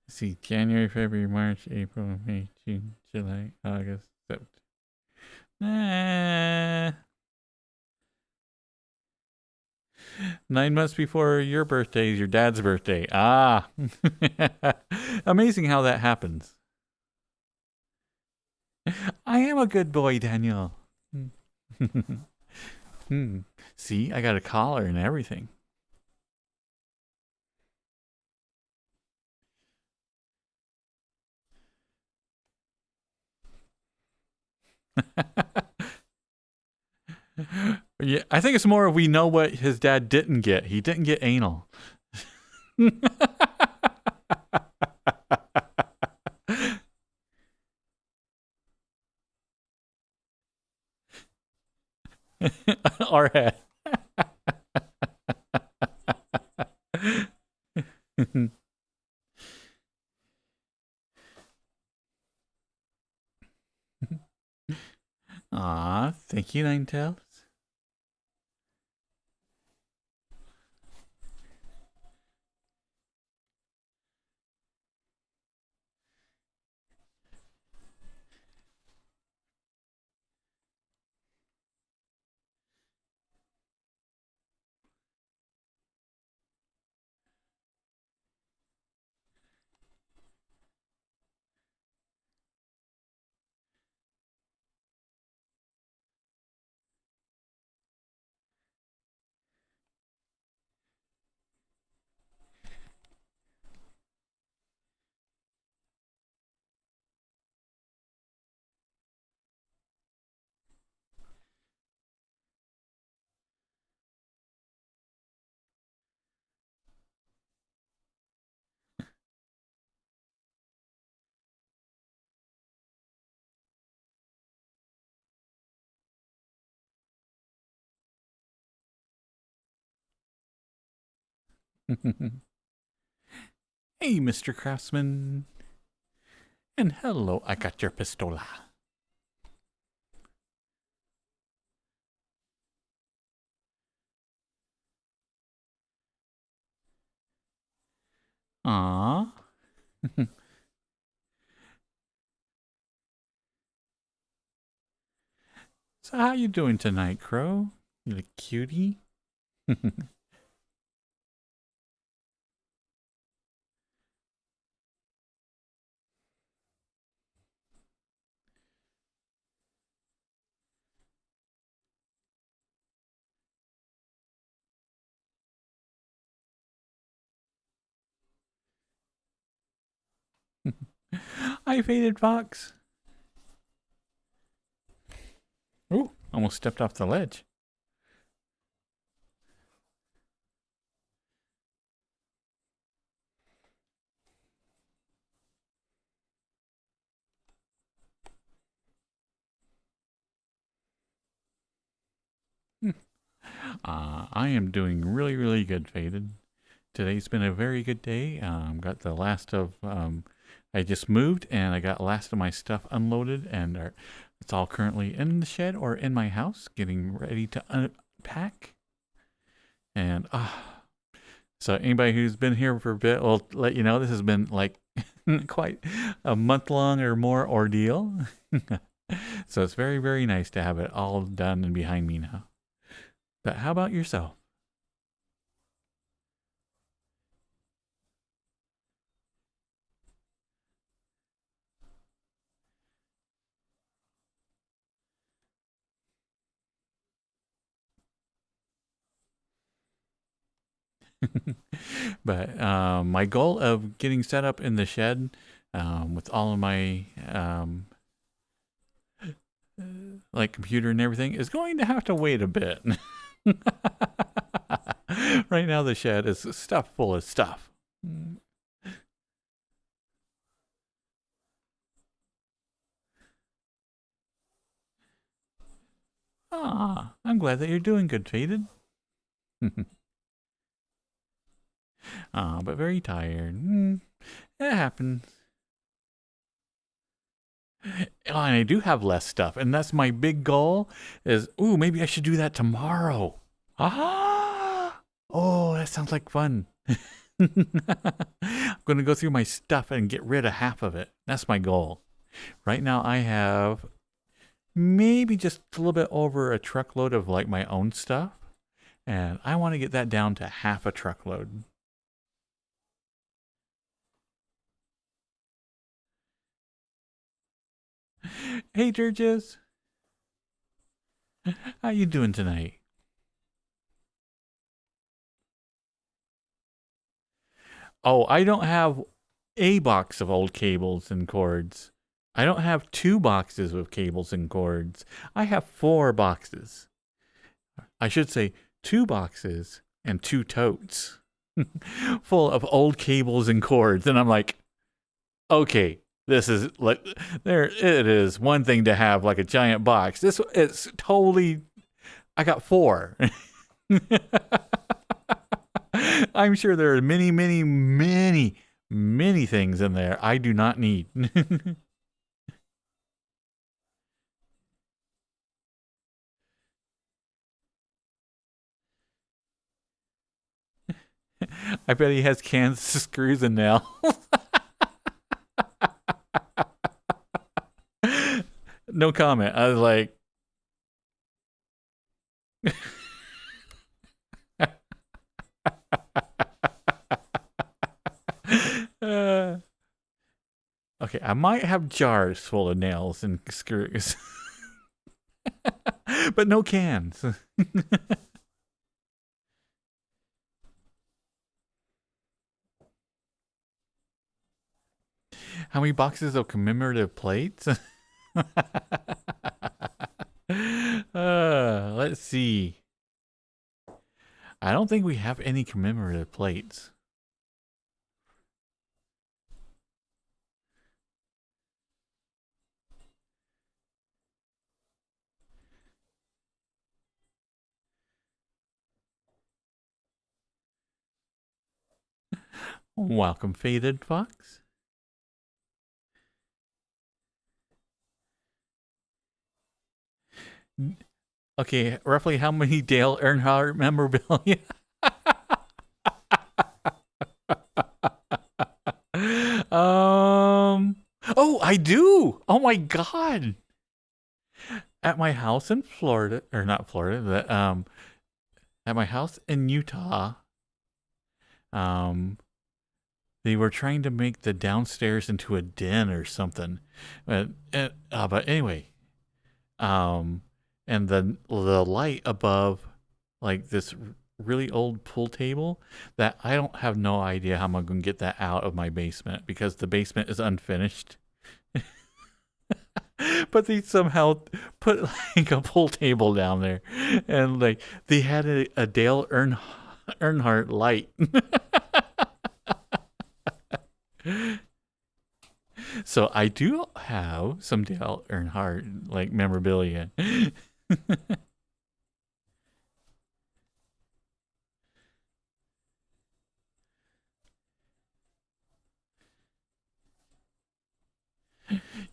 Let's see, January, February, March, April, May, June, July, August, September. 9 months before your birthday is your dad's birthday. Ah. Amazing how that happens. I am a good boy, Daniel. See, I got a collar and everything. Yeah, I think it's more we know what his dad didn't get. He didn't get anal. Our head. Aw, thank you, Ninetales. Hey, Mr. Craftsman. And hello, I got your pistola. Aww. So how you doing tonight, Crow? You little cutie? Hi, Faded Fox. Ooh, almost stepped off the ledge. I am doing really, really good, Faded. Today's been a very good day. Got the last of, I just moved and I got last of my stuff unloaded and it's all currently in the shed or in my house getting ready to unpack. And, so anybody who's been here for a bit will let you know this has been like quite a month long or more ordeal. So it's very, very nice to have it all done and behind me now. But how about yourself? But my goal of getting set up in the shed with all of my like computer and everything is going to have to wait a bit. Right now the shed is stuffed full of stuff. I'm glad that you're doing good, Faded. But very tired. It happens. Oh, and I do have less stuff, and that's my big goal is, ooh, maybe I should do that tomorrow. Oh, that sounds like fun. I'm going to go through my stuff and get rid of half of it. That's my goal. Right now I have maybe just a little bit over a truckload of like my own stuff, and I want to get that down to half a truckload. Hey, Georges. How you doing tonight? Oh, I don't have a box of old cables and cords. I don't have 2 boxes of cables and cords. I have 4 boxes. I should say 2 boxes and 2 totes full of old cables and cords. And I'm like, okay, this is like, there it is. One thing to have like a giant box. This it's totally, I got 4. I'm sure there are many, many, many, many things in there I do not need. I bet he has cans, screws, and nails. No comment. I was like, uh, okay, I might have jars full of nails and screws, but no cans. How many boxes of commemorative plates? Let's see. I don't think we have any commemorative plates. Welcome, Faded Fox. Okay, roughly how many Dale Earnhardt memorabilia? Oh, I do. Oh my god. At my house in Florida, or not Florida, at my house in Utah, um, they were trying to make the downstairs into a den or something. But anyway, um, and the light above, like this really old pool table, that I don't have no idea how I'm gonna get that out of my basement because the basement is unfinished. But they somehow put like a pool table down there, and like they had a Dale Earnhardt light. So I do have some Dale Earnhardt like memorabilia.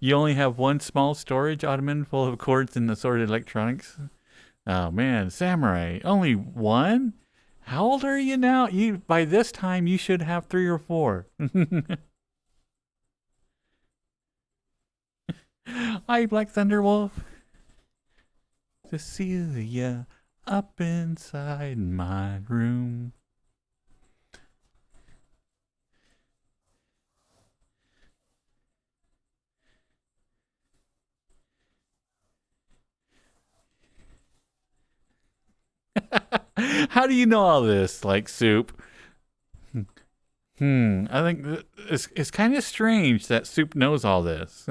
You only have one small storage ottoman full of cords and assorted electronics. Oh man, Samurai, only one? How old are you now? You by this time you should have 3 or 4. Hi, Black Thunderwolf. Cecilia, up inside my room. How do you know all this, like Soup? I think it's kind of strange that Soup knows all this.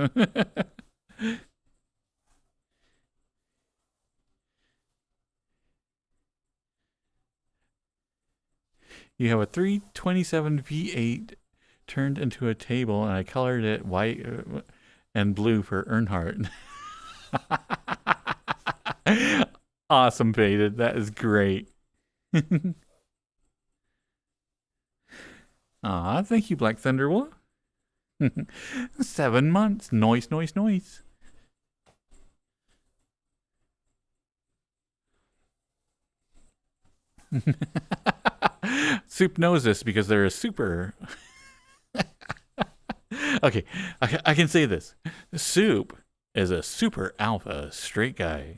You have a 327 V8 turned into a table, and I colored it white and blue for Earnhardt. Awesome, Faded. That is great. Aw, thank you, Black Thunderwolf. 7 months. Noise, noise, noise. Soup knows this because they're a super. Okay, I can say this. Soup is a super alpha straight guy.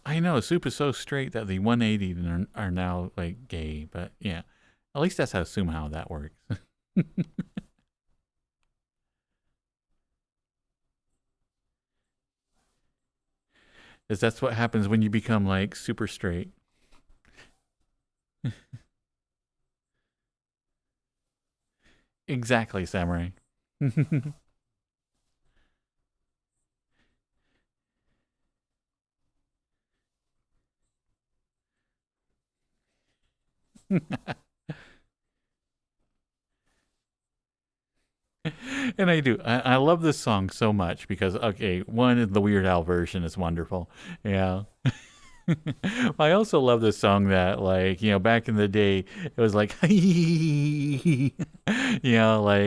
I know Soup is so straight that the 180 are now like gay, but yeah, at least that's how somehow that works. Is that's what happens when you become like super straight. Exactly, Samurai. And I do. I love this song so much because okay, one, the Weird Al version is wonderful. Yeah. I also love this song that like, back in the day it was like like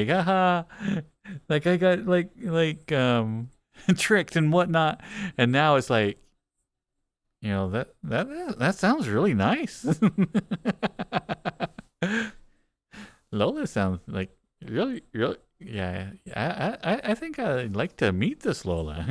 haha, like I got tricked and whatnot. And now it's like, that sounds really nice. Lola sounds like really, really, yeah. I think I'd like to meet this Lola.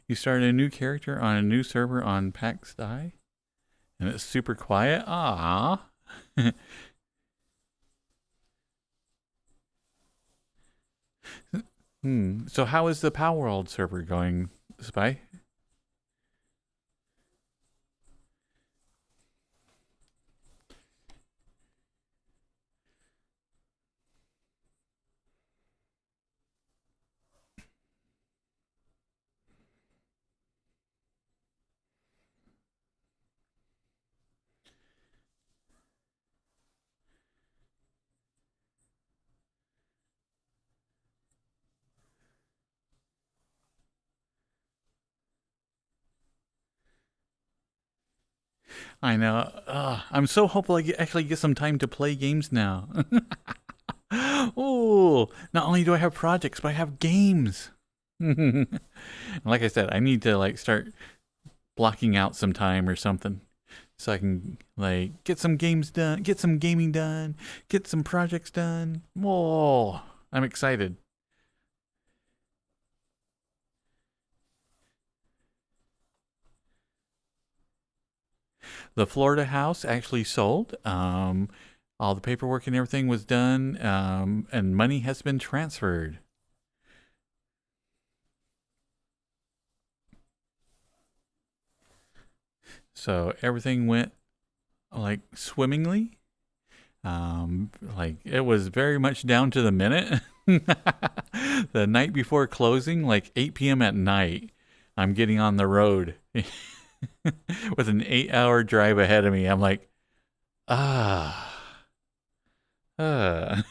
You started a new character on a new server on PAX Die, and it's super quiet. Ah. So how is the Power World server going, Spy? I know. I'm so hopeful I actually get some time to play games now. Oh, not only do I have projects, but I have games. Like I said, I need to like start blocking out some time or something so I can like get some games done, get some gaming done, get some projects done. Whoa, I'm excited. The Florida house actually sold. All the paperwork and everything was done, and money has been transferred. So everything went like swimmingly. Like it was very much down to the minute. The night before closing, like 8 p.m. at night, I'm getting on the road with an 8-hour drive ahead of me. I'm like, ah, because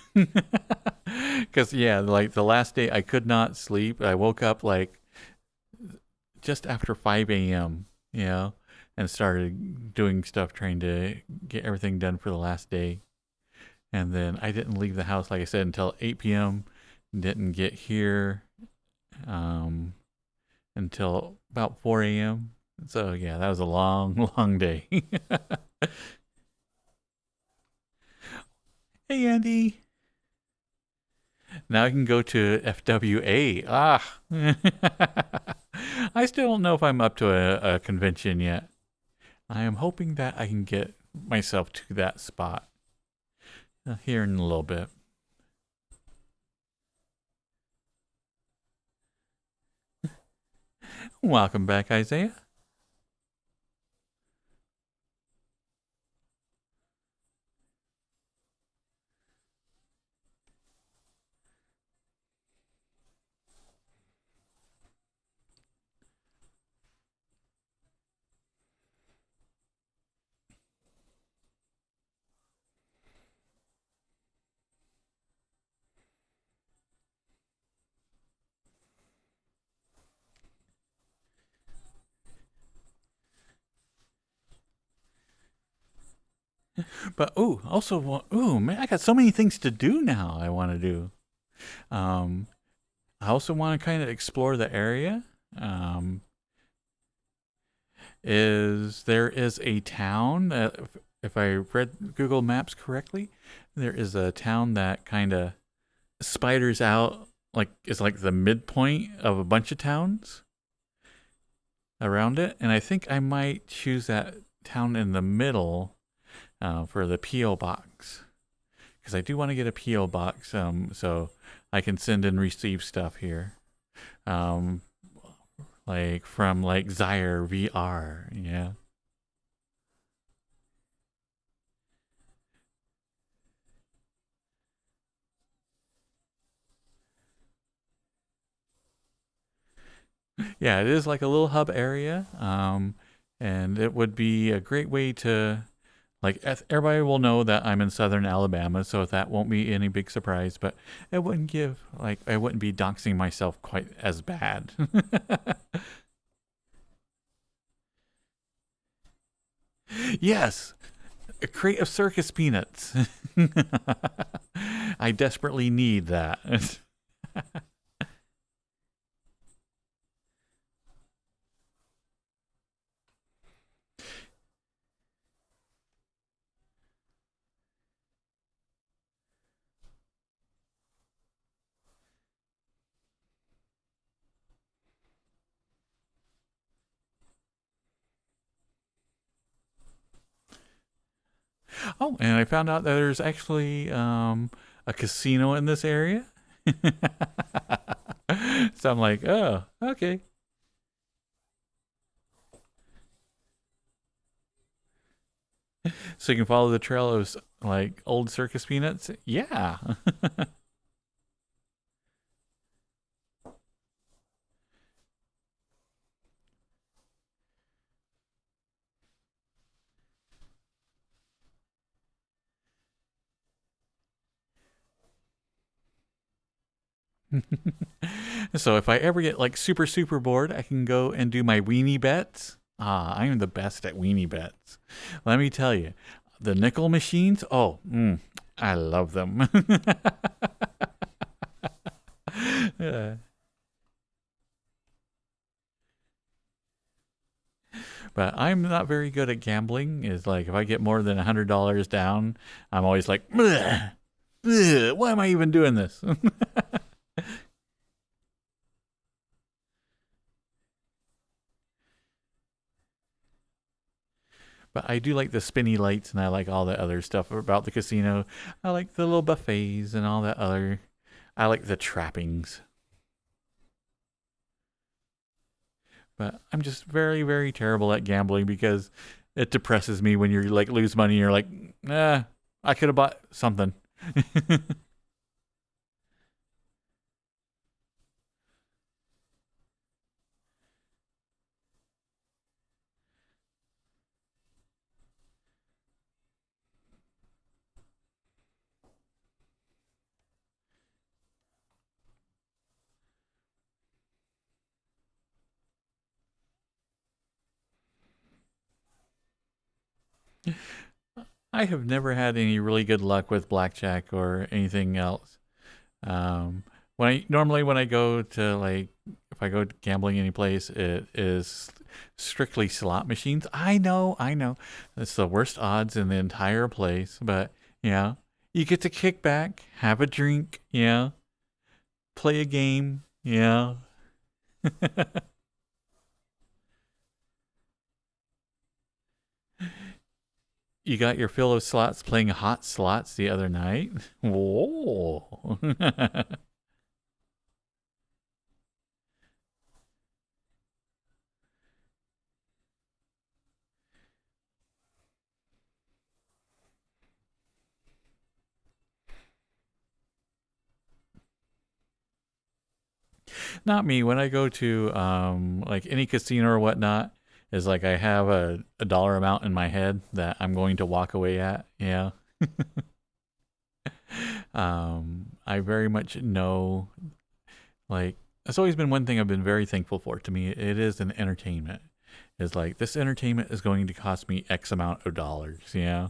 yeah, like the last day I could not sleep. I woke up like just after 5 a.m. You know, and started doing stuff, trying to get everything done for the last day. And then I didn't leave the house, like I said, until 8 p.m. Didn't get here until about 4 a.m. So yeah, that was a long, long day. Hey, Andy. Now I can go to FWA. Ah. I still don't know if I'm up to a convention yet. I am hoping that I can get myself to that spot here in a little bit. Welcome back, Isaiah. But also, man, I got so many things to do now. I want to do. Um, I also want to kind of explore the area. Um, there is a town that, if I read Google Maps correctly, there is a town that kind of spiders out, like is like the midpoint of a bunch of towns around it, and I think I might choose that town in the middle for the PO box, because I do want to get a PO box, so I can send and receive stuff here, um, like from like Zyre VR, yeah. Yeah, it is like a little hub area, and it would be a great way to, like, everybody will know that I'm in southern Alabama, so that won't be any big surprise, but it wouldn't give, like, I wouldn't be doxing myself quite as bad. Yes, a crate of circus peanuts. I desperately need that. Oh, and I found out that there's actually a casino in this area. So I'm like, oh, okay. So you can follow the trail of like old circus peanuts. Yeah. So if I ever get like super bored, I can go and do my weenie bets. Ah, I am the best at weenie bets. Let me tell you, the nickel machines. Oh, I love them. Yeah. But I'm not very good at gambling. Is like if I get more than $100 down, I'm always like, "Bleh, bleh, why am I even doing this?" But I do like the spinny lights, and I like all the other stuff about the casino. I like the little buffets and all that other. I like the trappings. But I'm just very terrible at gambling because it depresses me when you like lose money. And you're like, I could have bought something. I have never had any really good luck with blackjack or anything else. Um, when I go to like if I go gambling any place, it is strictly slot machines. I know, it's the worst odds in the entire place. But yeah, you get to kick back, have a drink, yeah, play a game, yeah. You got your fill of slots playing hot slots the other night. Whoa. Not me. When I go to like any casino or whatnot, is like I have a dollar amount in my head that I'm going to walk away at. Yeah. I very much know like it's always been one thing I've been very thankful for. To me, it is an entertainment. It's like this entertainment is going to cost me X amount of dollars. Yeah.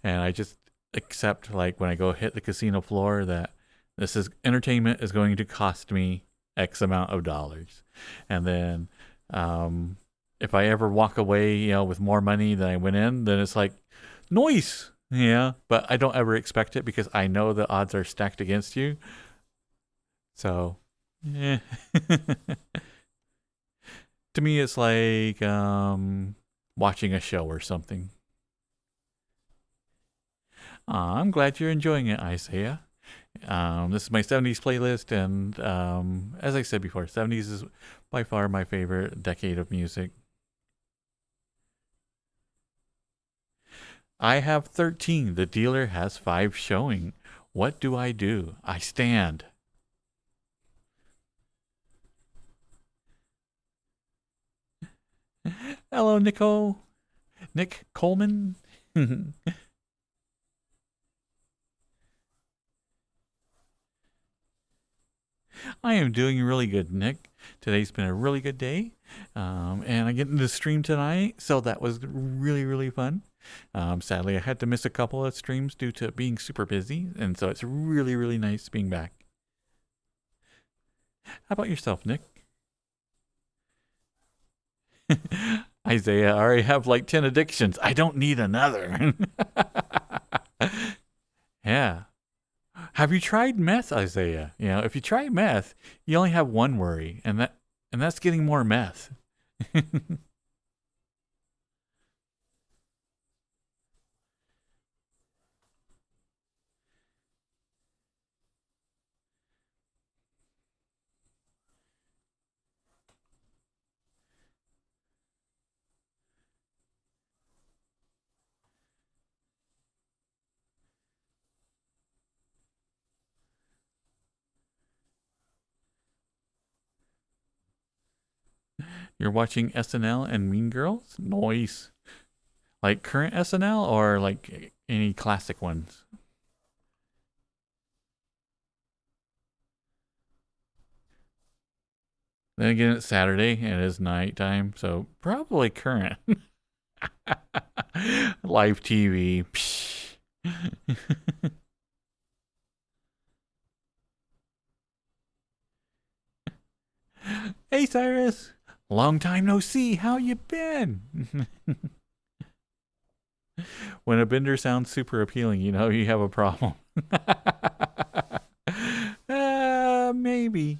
And I just accept like when I go hit the casino floor that this is entertainment is going to cost me X amount of dollars, and then um, if I ever walk away, with more money than I went in, then it's like noise, yeah. But I don't ever expect it because I know the odds are stacked against you. So, yeah. To me, it's like watching a show or something. I'm glad you're enjoying it, Isaiah. This is my 70s playlist, and as I said before, 70s is by far my favorite decade of music. I have 13. The dealer has 5 showing. What do? I stand. Hello, Nicole. Nick Coleman. I am doing really good, Nick. Today's been a really good day. And I get into the stream tonight, so that was really fun. Sadly, I had to miss a couple of streams due to being super busy, and so it's really nice being back. How about yourself, Nick? Isaiah, I already have like 10 addictions. I don't need another. Yeah. Have you tried meth, Isaiah? If you try meth, you only have one worry, and that's getting more meth. You're watching SNL and Mean Girls? Nice. Like current SNL or like any classic ones? Then again, it's Saturday and it is nighttime, so probably current. Live TV. Psh. Hey Cyrus, long time no see. How you been? When a bender sounds super appealing, you know you have a problem. Maybe.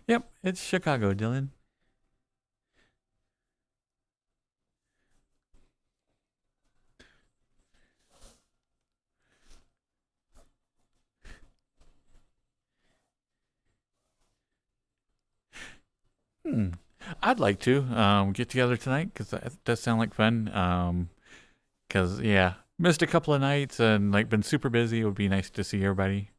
Yep, it's Chicago, Dylan. Hmm. I'd like to get together tonight because that does sound like fun. Because yeah, missed a couple of nights and like been super busy. It would be nice to see everybody.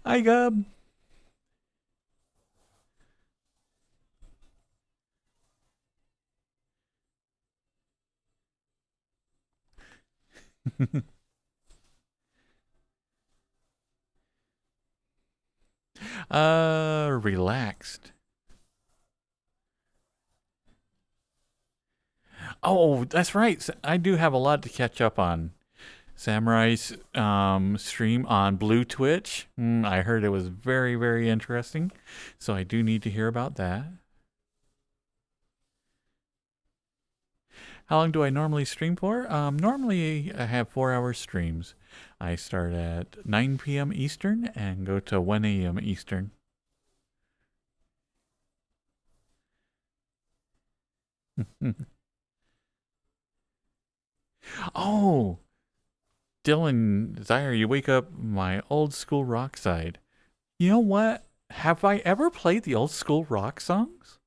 Hi, Gub. Relaxed. Oh, that's right. I do have a lot to catch up on. Samurai's stream on Blue Twitch. I heard it was very, very interesting. So I do need to hear about that. How long do I normally stream for? Normally, I have 4 hour streams. I start at 9 p.m. Eastern and go to 1 a.m. Eastern. Oh, Dylan, Zyre, you wake up my old school rock side. You know what? Have I ever played the old school rock songs?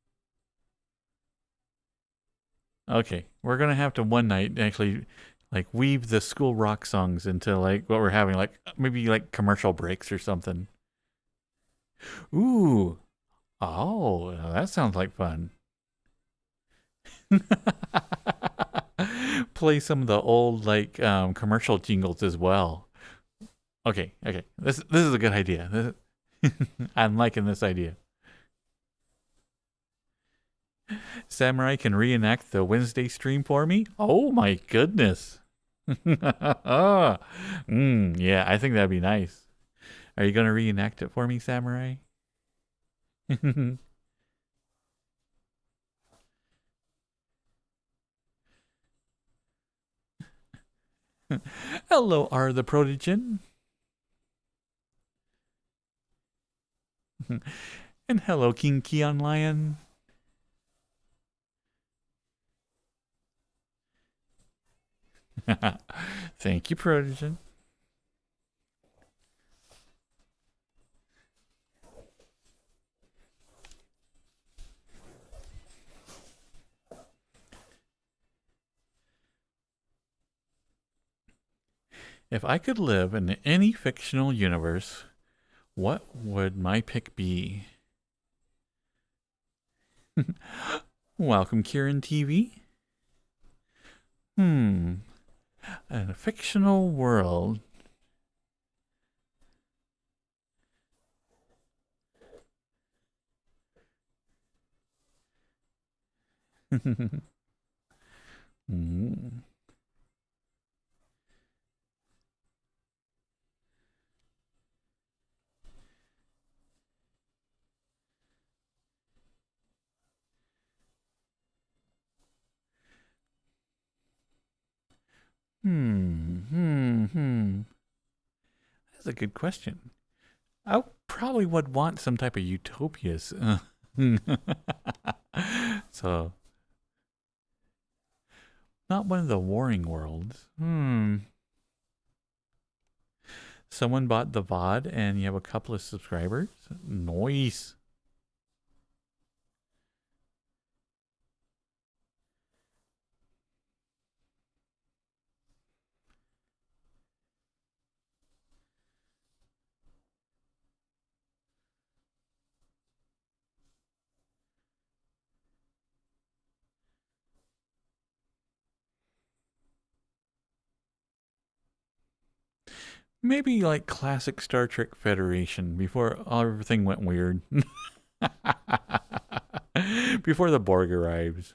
Okay, we're gonna have to one night actually like weave the school rock songs into like what we're having, like maybe like commercial breaks or something. Ooh, oh, that sounds like fun. Play some of the old like commercial jingles as well. Okay, okay, this is a good idea. I'm liking this idea. Samurai can reenact the Wednesday stream for me. Oh my goodness. Yeah, I think that'd be nice. Are you gonna reenact it for me, Samurai? Hello, R the Protogen. And hello, King Keon Lion. Thank you, Protogen. If I could live in any fictional universe, what would my pick be? Welcome, Kieran TV. In a fictional world. mm. That's a good question. I probably would want some type of utopias. So, not one of the warring worlds. Someone bought the VOD and you have a couple of subscribers. Nice. Maybe like classic Star Trek Federation before everything went weird. Before the Borg arrives.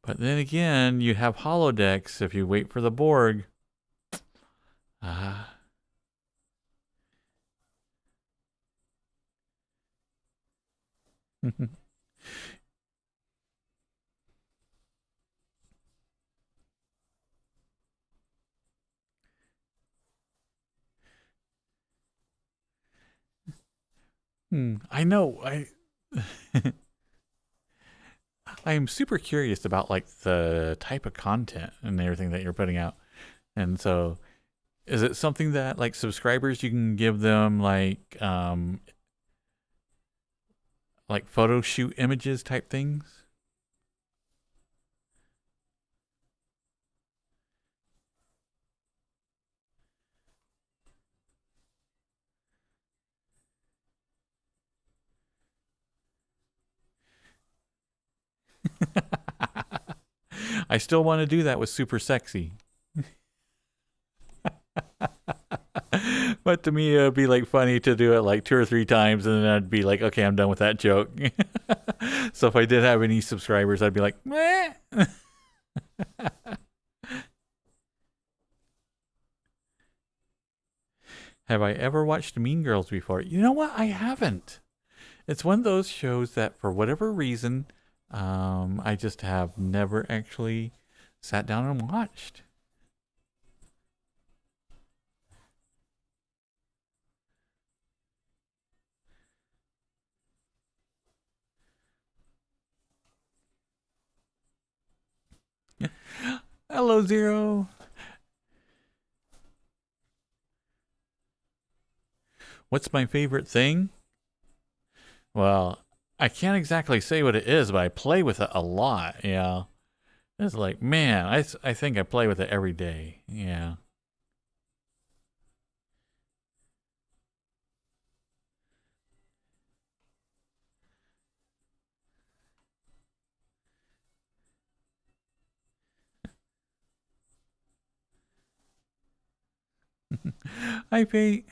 But then again, you have holodecks if you wait for the Borg. Ah. I know. I am super curious about like the type of content and everything that you're putting out. And so is it something that like subscribers you can give them like photo shoot images type things? I still want to do that with super sexy. But to me, it would be like funny to do it like 2 or 3 times, and then I'd be like, okay, I'm done with that joke. So if I did have any subscribers, I'd be like, meh. Have I ever watched Mean Girls before? You know what? I haven't. It's one of those shows that, for whatever reason, I just have never actually sat down and watched. Hello, Zero. What's my favorite thing? Well, I can't exactly say what it is, but I play with it a lot. Yeah. It's like, man, I think I play with it every day. Yeah. I pay.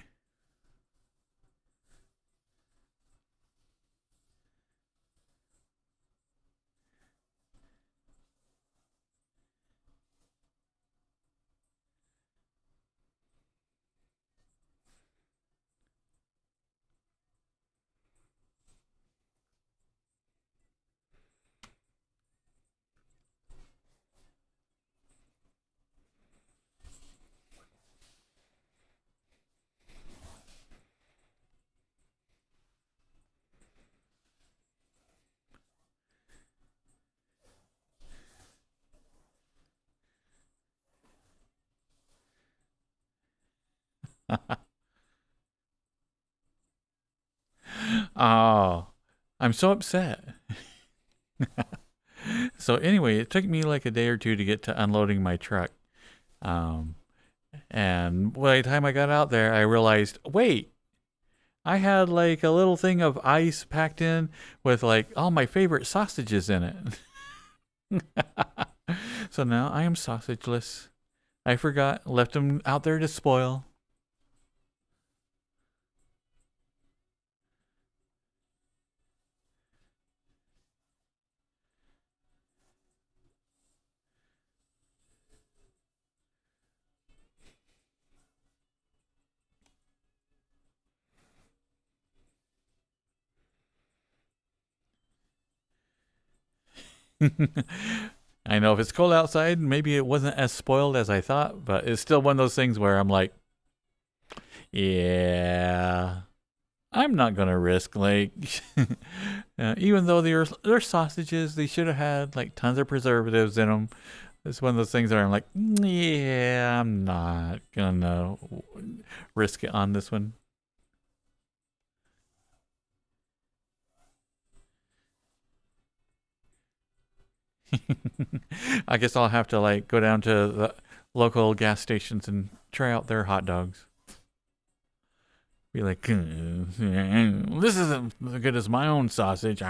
Oh, I'm so upset. So anyway, it took me like a day or two to get to unloading my truck. Um, and by the time I got out there, I realized, wait, I had like a little thing of ice packed in with like all my favorite sausages in it. So now I am sausageless. I forgot, left them out there to spoil. I know if it's cold outside, maybe it wasn't as spoiled as I thought, but it's still one of those things where I'm like, yeah, I'm not gonna risk like, even though they're sausages, they should have had like tons of preservatives in them. It's one of those things where I'm like, yeah, I'm not gonna risk it on this one. I guess I'll have to like go down to the local gas stations and try out their hot dogs. Be like, this isn't as good as my own sausage.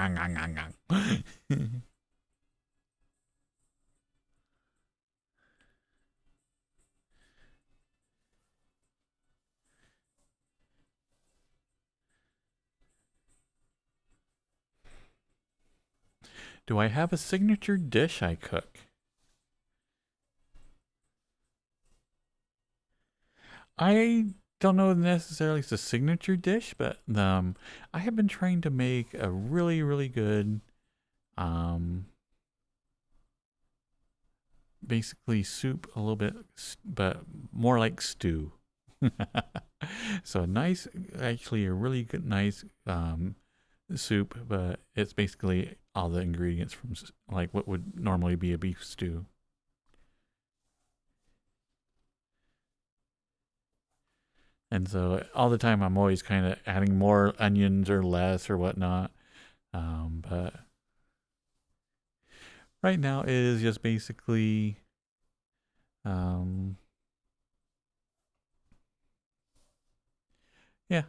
Do I have a signature dish I cook? I don't know necessarily it's a signature dish, but I have been trying to make a really, really good, um, basically soup a little bit, but more like stew. So nice, actually a really good, nice soup, but it's basically all the ingredients from like what would normally be a beef stew. And so all the time I'm always kind of adding more onions or less or whatnot. But right now it is just basically um, yeah.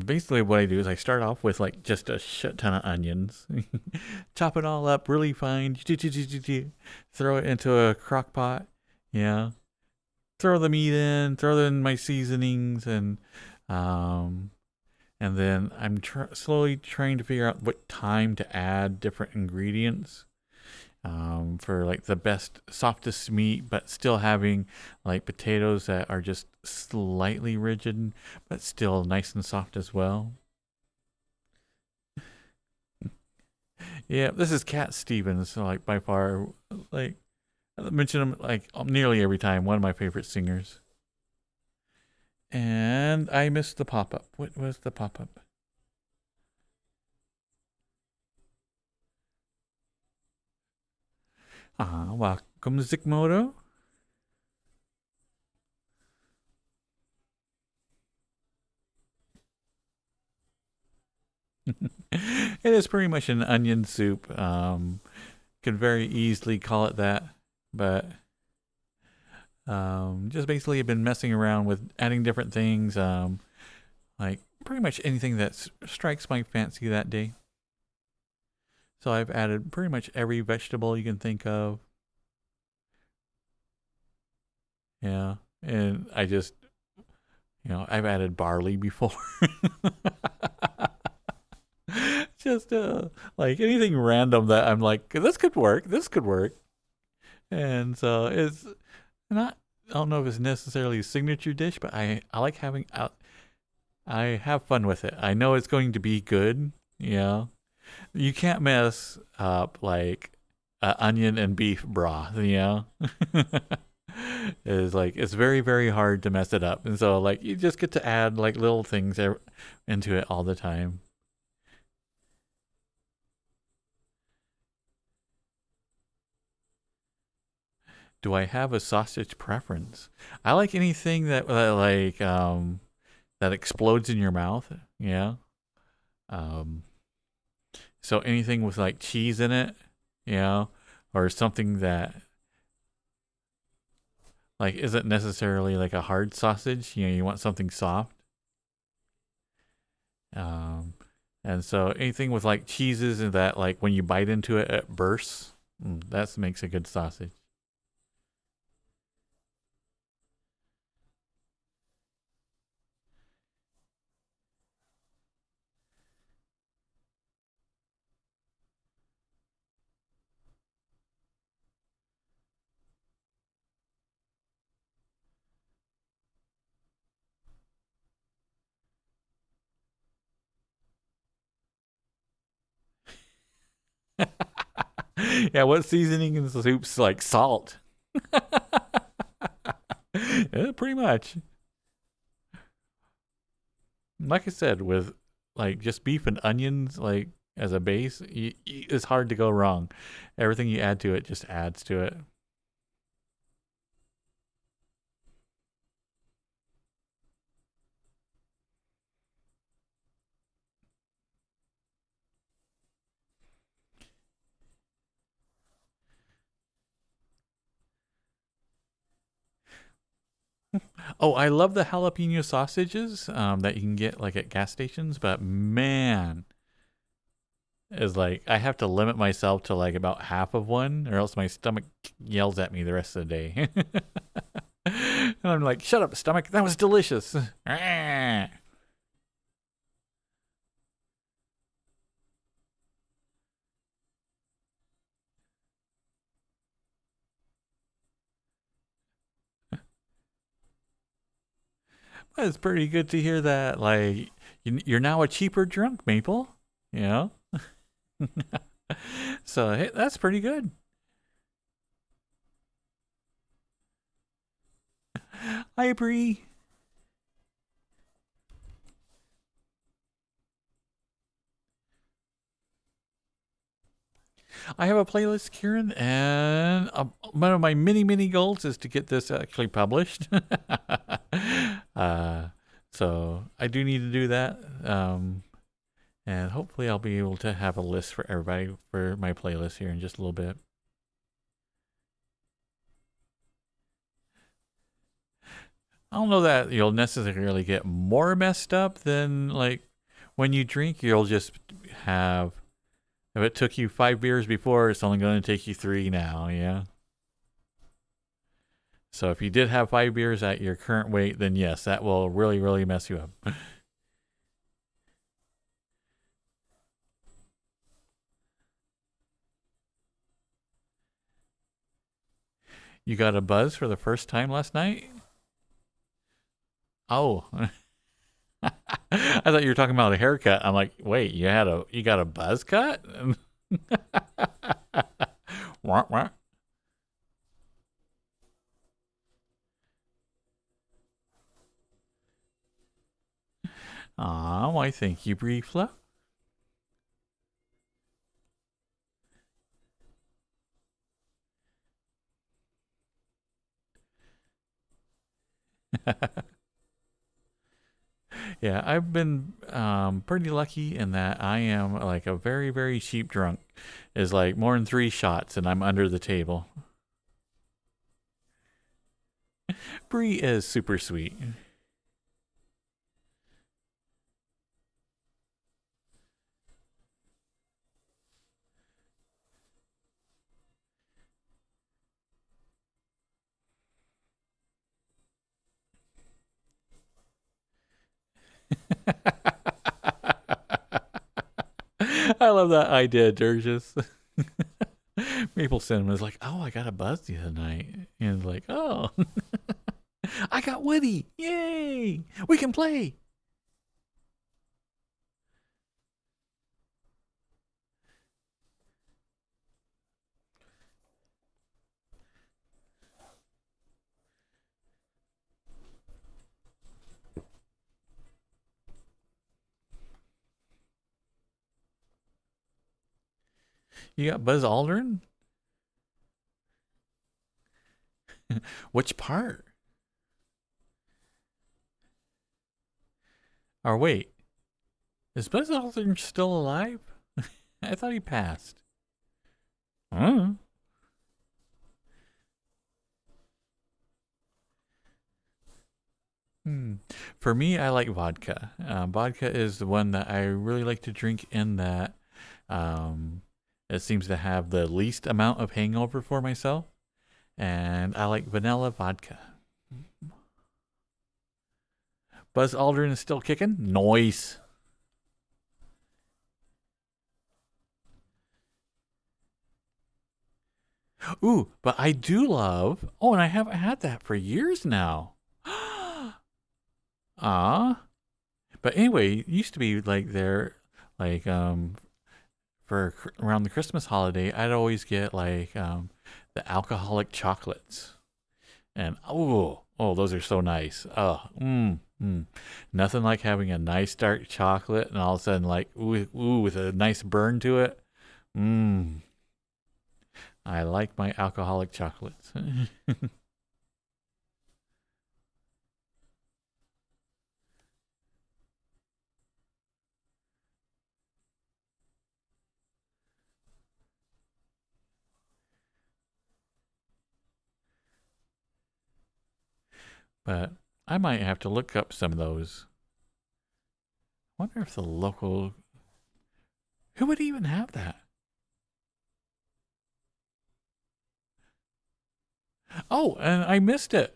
Basically what I do is I start off with like just a shit ton of onions. Chop it all up really fine. Throw it into a crock pot. Yeah. Throw the meat in, throw in my seasonings um and then I'm slowly trying to figure out what time to add different ingredients for like the best, softest meat, but still having like potatoes that are just slightly rigid, but still nice and soft as well. Yeah, this is Cat Stevens, so like by far, like I mention him like nearly every time. One of my favorite singers. And I missed the pop up. What was the pop up? Ah, welcome Zikmoto. It is pretty much an onion soup. Could very easily call it that, but just basically been messing around with adding different things. Like pretty much anything that strikes my fancy that day. So I've added pretty much every vegetable you can think of. Yeah, and I just I've added barley before. Just like anything random that I'm like, this could work. This could work. And so it's not. I don't know if it's necessarily a signature dish, but I like having out. I have fun with it. I know it's going to be good. You can't mess up like onion and beef broth. Is like it's very very hard to mess it up, and so like you just get to add like little things into it all the time. Do I have a sausage preference? I like anything that explodes in your mouth. Yeah. Um, so anything with like cheese in it, or something that like isn't necessarily like a hard sausage. You want something soft. Um, and so anything with like cheeses and that like when you bite into it, it bursts. That makes a good sausage. Yeah, what seasoning in the soup's like salt? Yeah, pretty much. Like I said, with like just beef and onions, like as a base, it's hard to go wrong. Everything you add to it just adds to it. Oh, I love the jalapeno sausages that you can get like at gas stations, but man, is like I have to limit myself to like about half of one, or else my stomach yells at me the rest of the day. And I'm like, shut up, stomach. That was delicious. It's pretty good to hear that. Like, you're now a cheaper drunk, Maple. You know? So, hey, that's pretty good. Hi, Bree. I have a playlist, Kieran, and one of my many goals is to get this actually published. uh, so I do need to do that, and hopefully I'll be able to have a list for everybody for my playlist here in just a little bit. I don't know that you'll necessarily get more messed up than like when you drink. You'll just have, if it took you 5 beers before, it's only going to take you 3 now. Yeah. So if you did have 5 beers at your current weight, then yes, that will really mess you up. You got a buzz for the first time last night? Oh. I thought you were talking about a haircut. I'm like, wait, you got a buzz cut? Wah, wah. Aw, why thank you, Briefla. Yeah, I've been pretty lucky in that I am like a very cheap drunk. Is like more than 3 shots and I'm under the table. Bree is super sweet. I love that idea, Durgis. Maple Cinnamon is like, oh, I got a buzz the other night. And it's like, oh, I got Woody. Yay! We can play. You got Buzz Aldrin? Which part? Or wait, is Buzz Aldrin still alive? I thought he passed. Huh? Hmm. For me, I like vodka. Vodka is the one that I really like to drink in that um, it seems to have the least amount of hangover for myself. And I like vanilla vodka. Buzz Aldrin is still kicking? Noise. Ooh, but I do love. Oh, and I haven't had that for years now. Ah. But anyway, it used to be like there, like for around the Christmas holiday, I'd always get like the alcoholic chocolates, and those are so nice. Nothing like having a nice dark chocolate and all of a sudden like with a nice burn to it. Mmm. I like my alcoholic chocolates. But I might have to look up some of those. Wonder if the local who would even have that? Oh, and I missed it.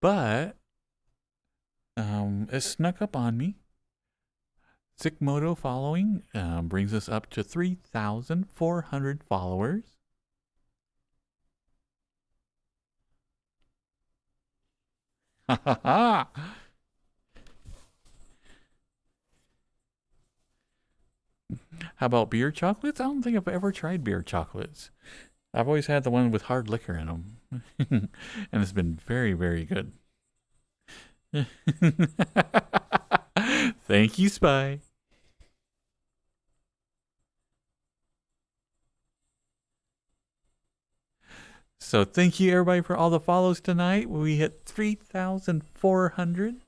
But it snuck up on me. Zikmoto following brings us up to 3,400 followers. Ha ha ha! How about beer chocolates? I don't think I've ever tried beer chocolates. I've always had the one with hard liquor in them. And it's been very, very good. Thank you, Spy. So thank you everybody for all the follows tonight. We hit 3,400.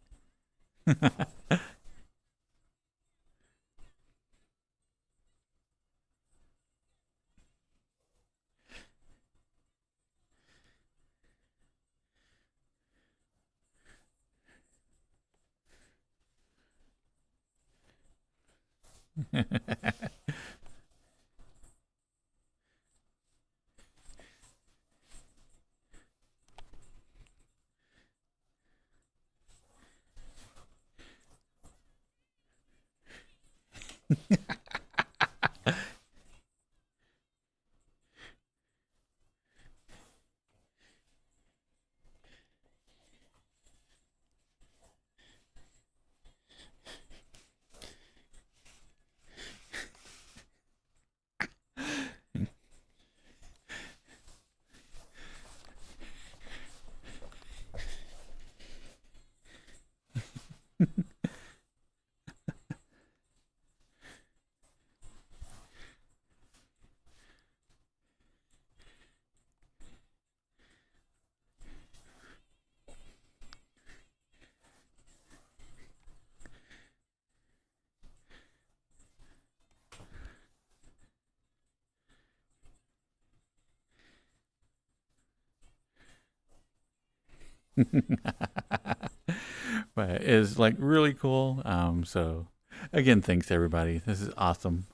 But it's like really cool. So again, thanks everybody. This is awesome.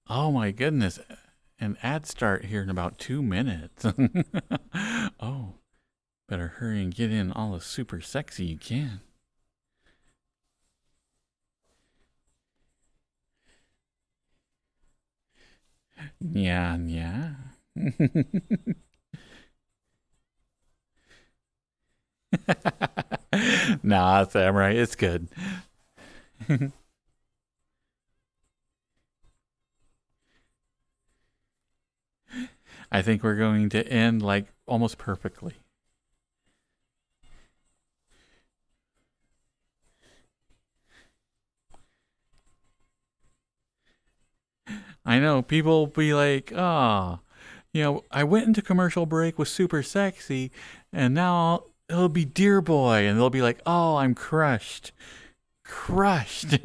Oh my goodness. An ad start here in about 2 minutes. Oh, better hurry and get in all the super sexy you can. Yeah, yeah. Nah, Samurai, it's good. I think we're going to end like almost perfectly. I know people will be like, "Ah, I went into commercial break with super sexy, and now it'll be Dear Boy," and they'll be like, "Oh, I'm crushed, crushed."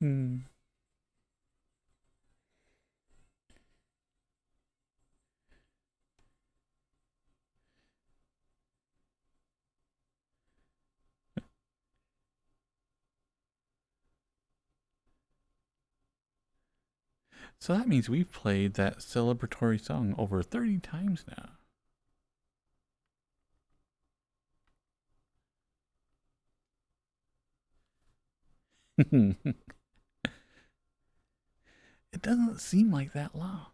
Hmm. So that means we've played that celebratory song over 30 times now. It doesn't seem like that long.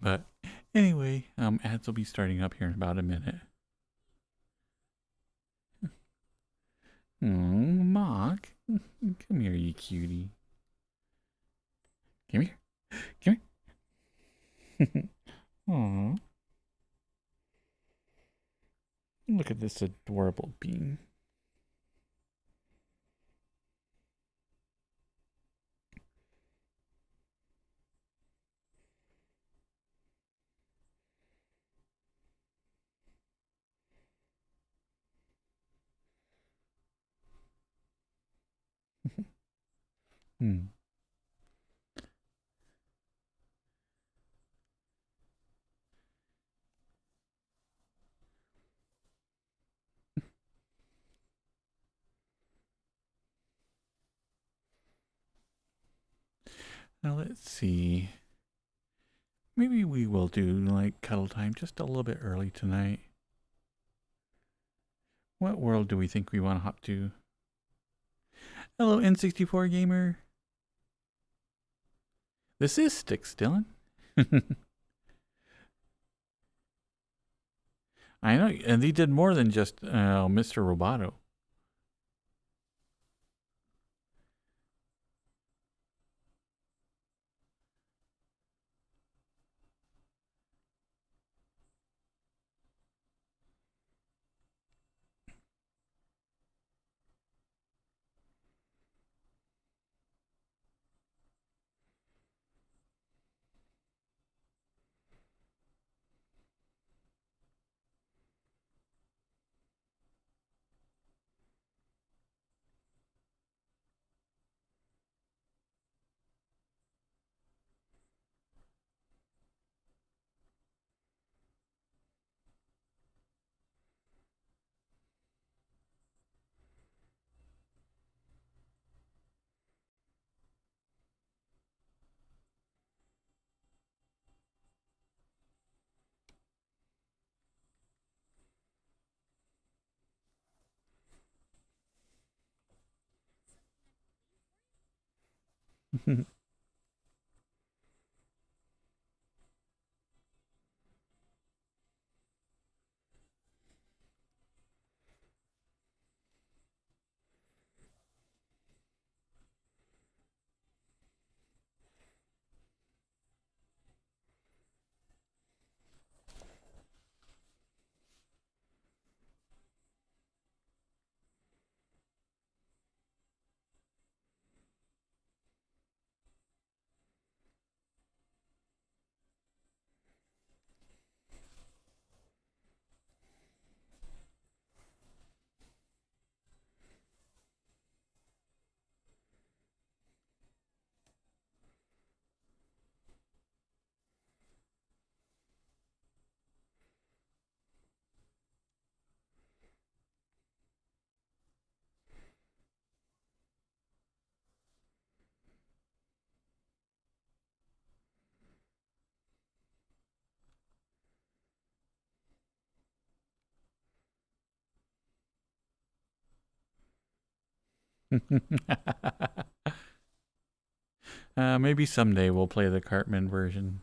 But anyway, ads will be starting up here in about a minute. Mock. Come here, you cutie. Come here. Come here. Aw. Look at this adorable bean. Hmm. Now let's see. Maybe we will do like cuddle time just a little bit early tonight. What world do we think we want to hop to? Hello, N64 gamer. This is Sticks, Dylan. I know, and they did more than just Mr. Roboto. Maybe someday we'll play the Cartman version.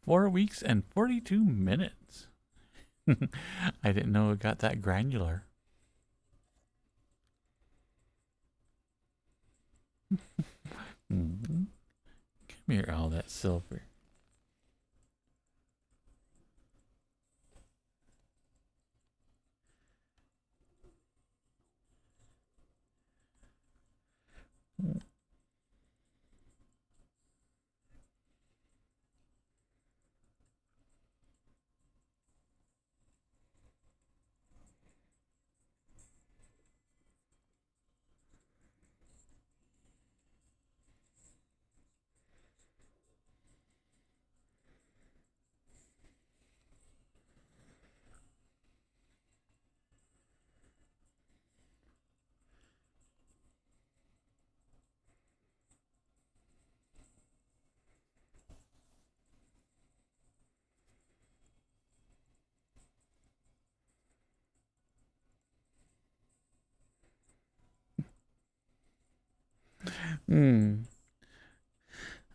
Four weeks and 42 minutes. I didn't know it got that granular. Come here, all that silver.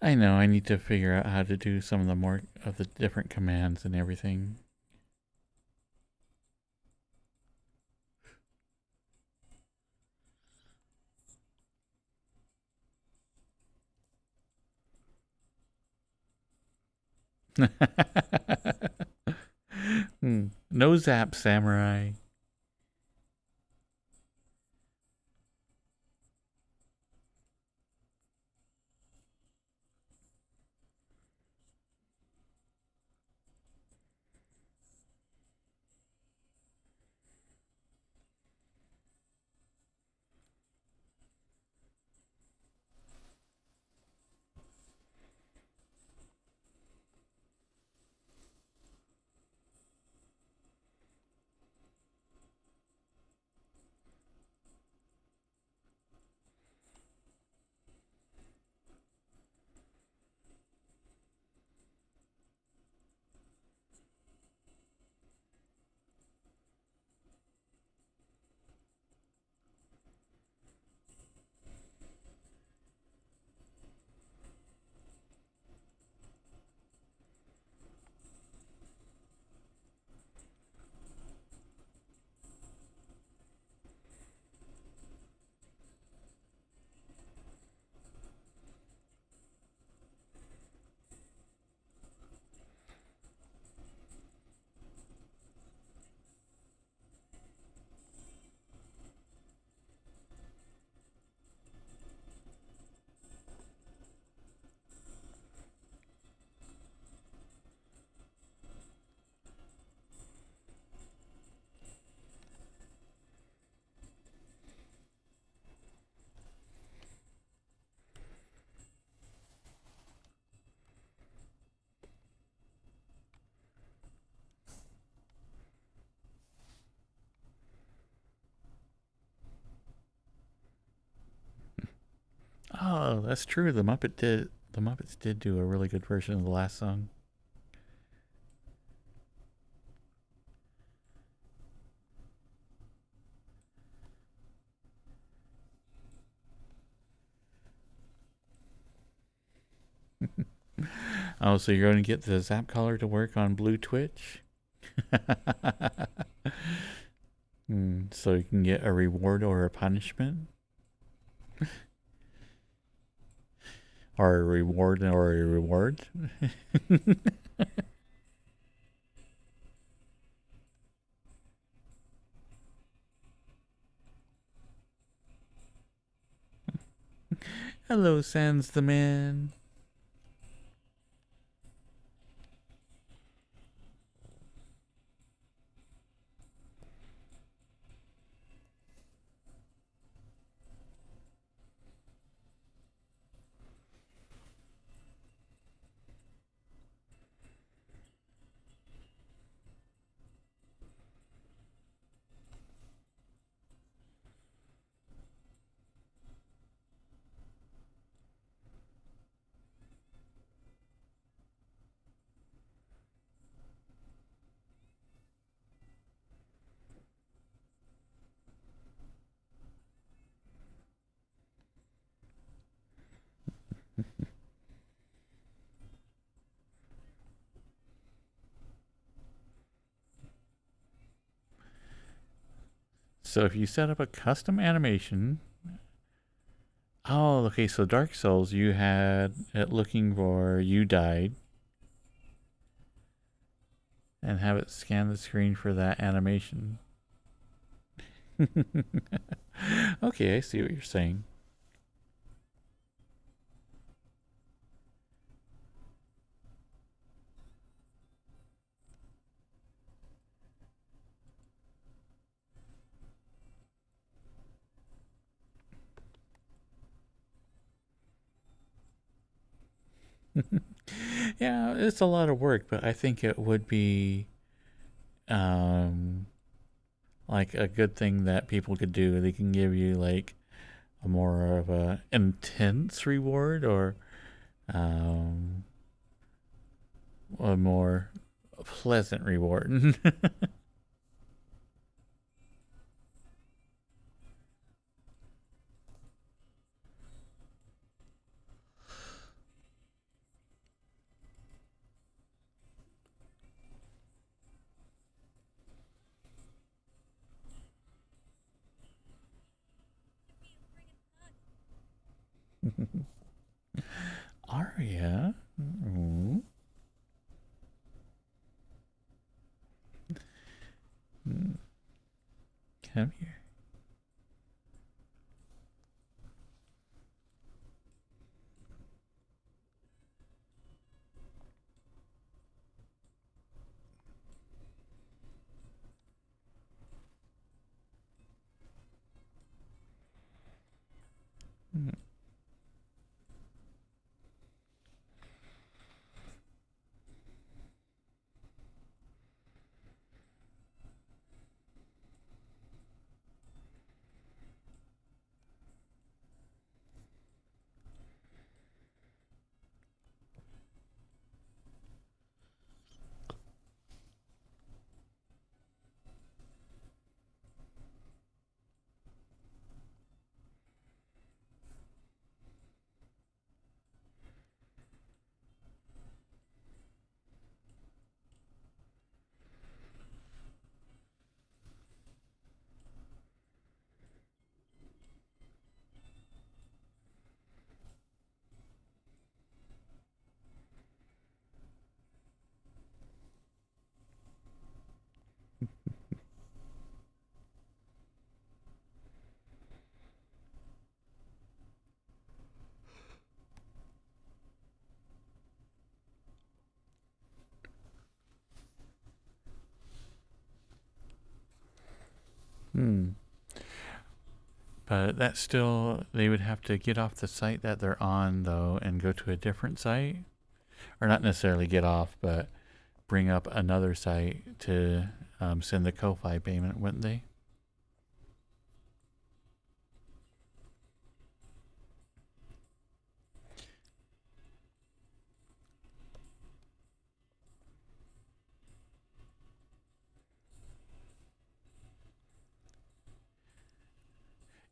I know, I need to figure out how to do some of the more of the different commands and everything. No zap, samurai. Oh, that's true. The Muppets did do a really good version of the last song. Oh, so you're going to get the Zap collar to work on Blue Twitch? So you can get a reward or a punishment? Or a reward or a reward? Hello, Sans the Man. So if you set up a custom animation. Oh, okay, so Dark Souls, you had it looking for you died. And have it scan the screen for that animation. Okay, I see what you're saying. Yeah, it's a lot of work, but I think it would be um like a good thing that people could do. They can give you like a more of a intense reward or um a more pleasant reward. Aria. Ooh. Come here. Hmm. But that's still, they would have to get off the site that they're on, though, and go to a different site. Or not necessarily get off, but bring up another site to send the Ko-Fi payment, wouldn't they?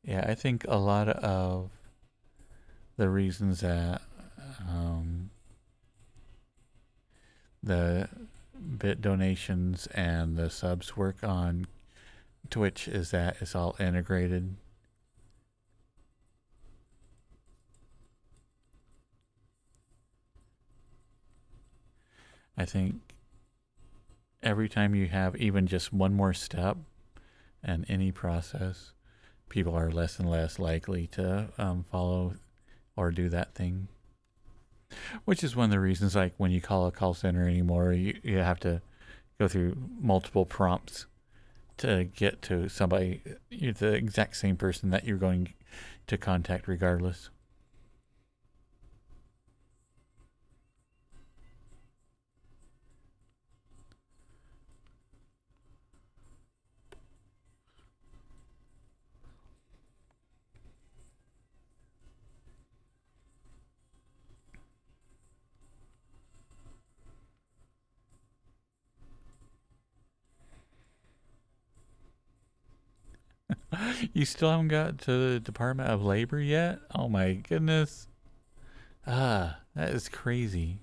Yeah, I think a lot of the reasons that um, the bit donations and the subs work on Twitch is that it's all integrated. I think every time you have even just one more step in any process, people are less and less likely to follow or do that thing. Which is one of the reasons, like when you call a call center anymore, you have to go through multiple prompts to get to somebody, the exact same person that you're going to contact regardless. You still haven't got to the Department of Labor yet? Oh my goodness. Ah, that is crazy.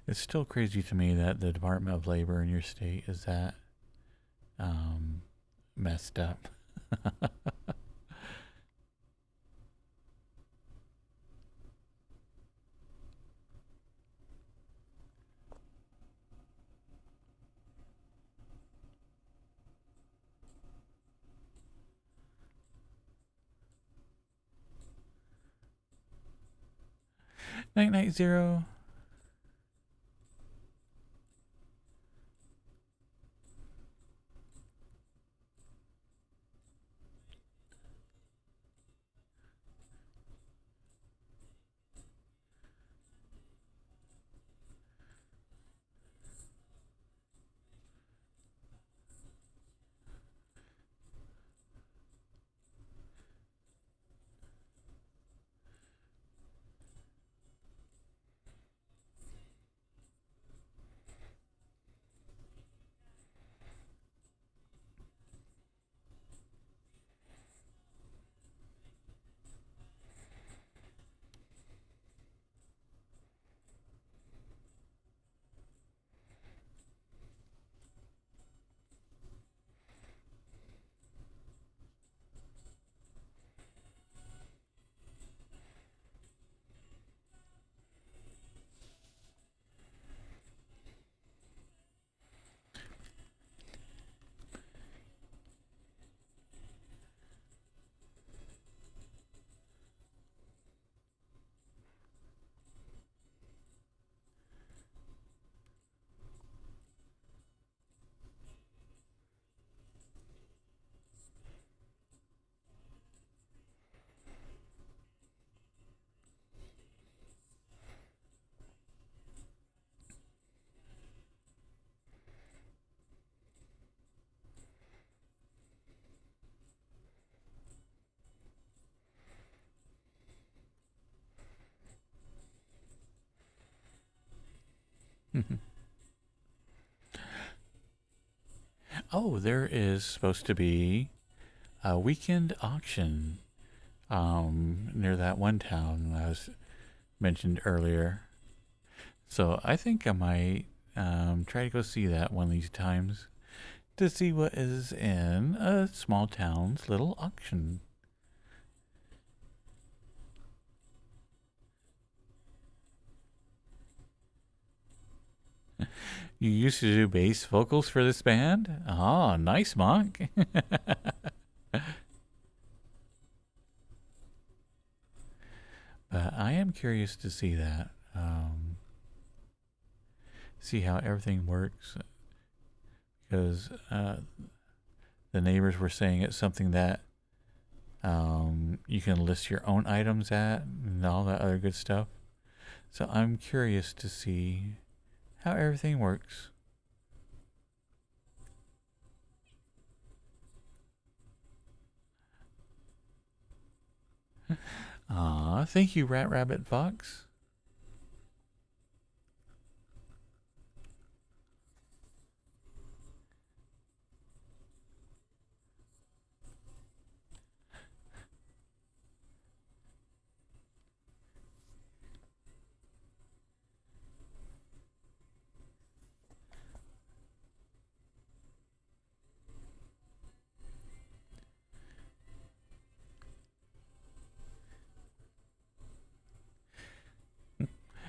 It's still crazy to me that the Department of Labor in your state is that um, messed up. 990. Oh, there is supposed to be a weekend auction near that one town I was mentioned earlier. So I think I might try to go see that one of these times to see what is in a small town's little auction. You used to do bass vocals for this band? Ah, nice, Monk. But I am curious to see that. See how everything works. Because the neighbors were saying it's something that you can list your own items at and all that other good stuff. So I'm curious to see how everything works. Thank you, Rat Rabbit Fox.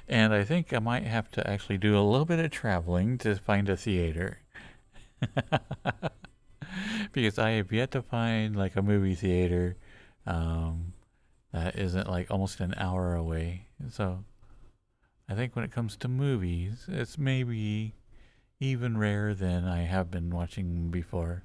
And I think I might have to actually do a little bit of traveling to find a theater. Because I have yet to find like a movie theater um, that isn't like almost an hour away. So I think when it comes to movies, it's maybe even rarer than I have been watching before.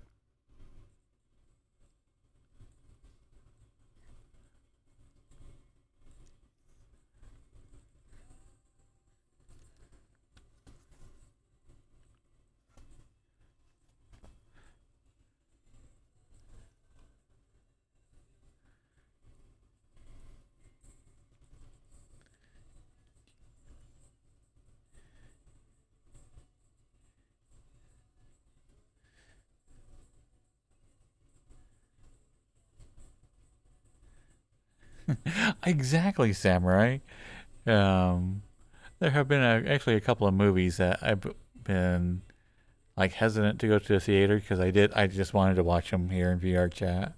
Exactly, Samurai. Um, there have been actually a couple of movies that I've been like hesitant to go to the theater because I just wanted to watch them here in VR chat.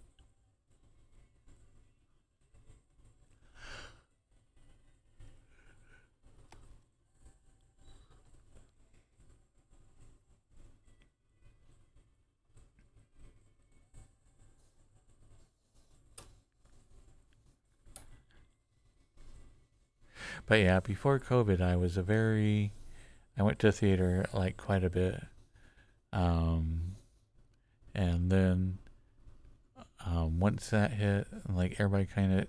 But yeah, before COVID, I went to the theater like quite a bit. Um, and then once that hit, like everybody kind of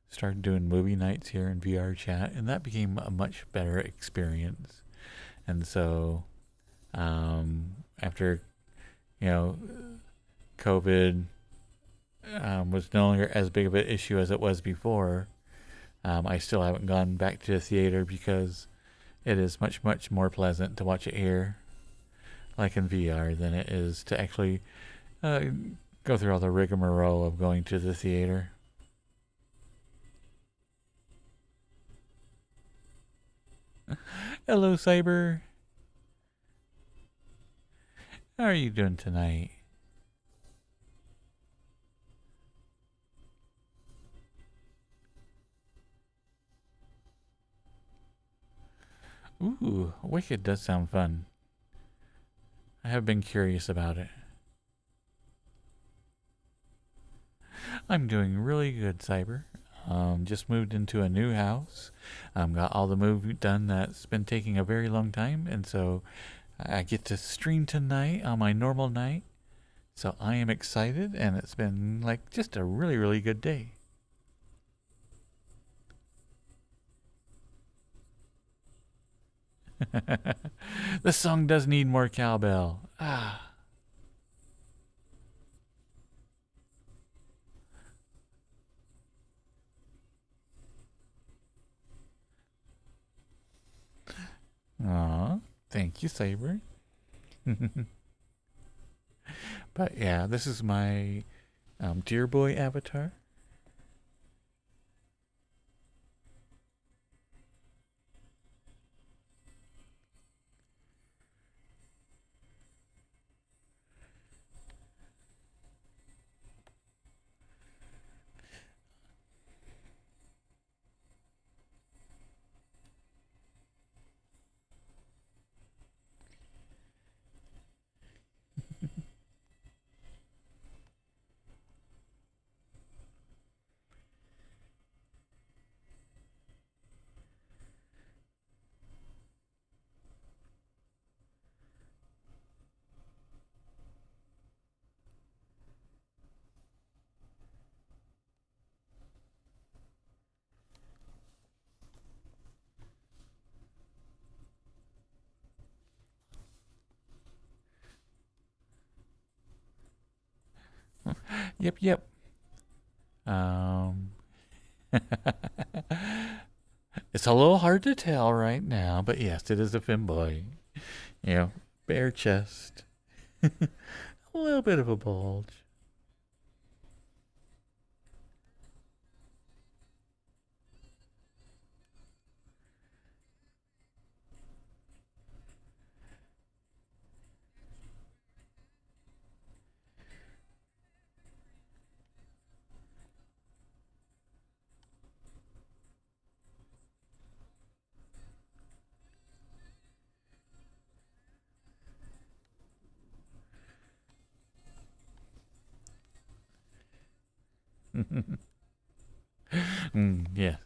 started doing movie nights here in VR chat, and that became a much better experience. And so after you know COVID was no longer as big of an issue as it was before, I still haven't gone back to the theater because it is much, much more pleasant to watch it here, like in VR, than it is to actually uh, go through all the rigmarole of going to the theater. Hello, Cyber. How are you doing tonight? Ooh, Wicked does sound fun. I have been curious about it. I'm doing really good, Cyber. Just moved into a new house. Got all the move done that's been taking a very long time, and so I get to stream tonight on my normal night. So I am excited, and it's been like just a really, really good day. The song does need more cowbell. Ah. Aw, thank you, Saber. But yeah, this is my dear boy avatar. Yep, yep. Um, it's a little hard to tell right now, but yes, it is a femboy. You know, bare chest, a little bit of a bulge. Yeah,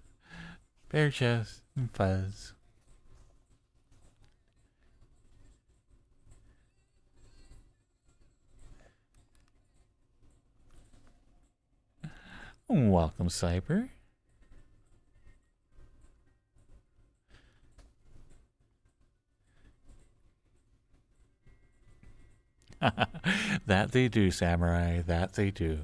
bare chest and fuzz. Welcome, Cyber. That they do, Samurai. That they do.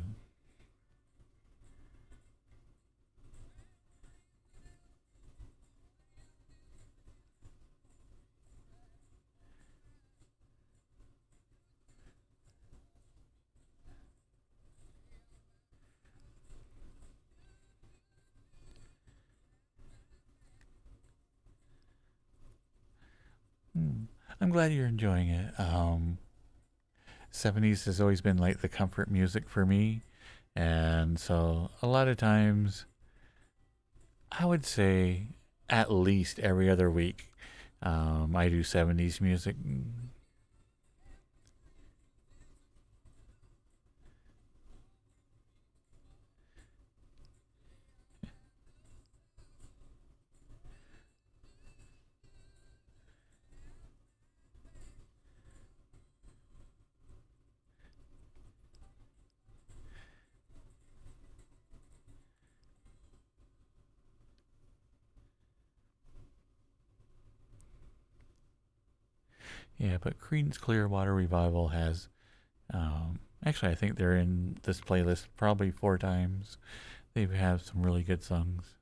Hmm. I'm glad you're enjoying it. 70s has always been like the comfort music for me. And so a lot of times, I would say at least every other week, I do 70s music. Yeah, but Creedence Clearwater Revival has, actually, I think they're in this playlist probably 4 times. They have some really good songs.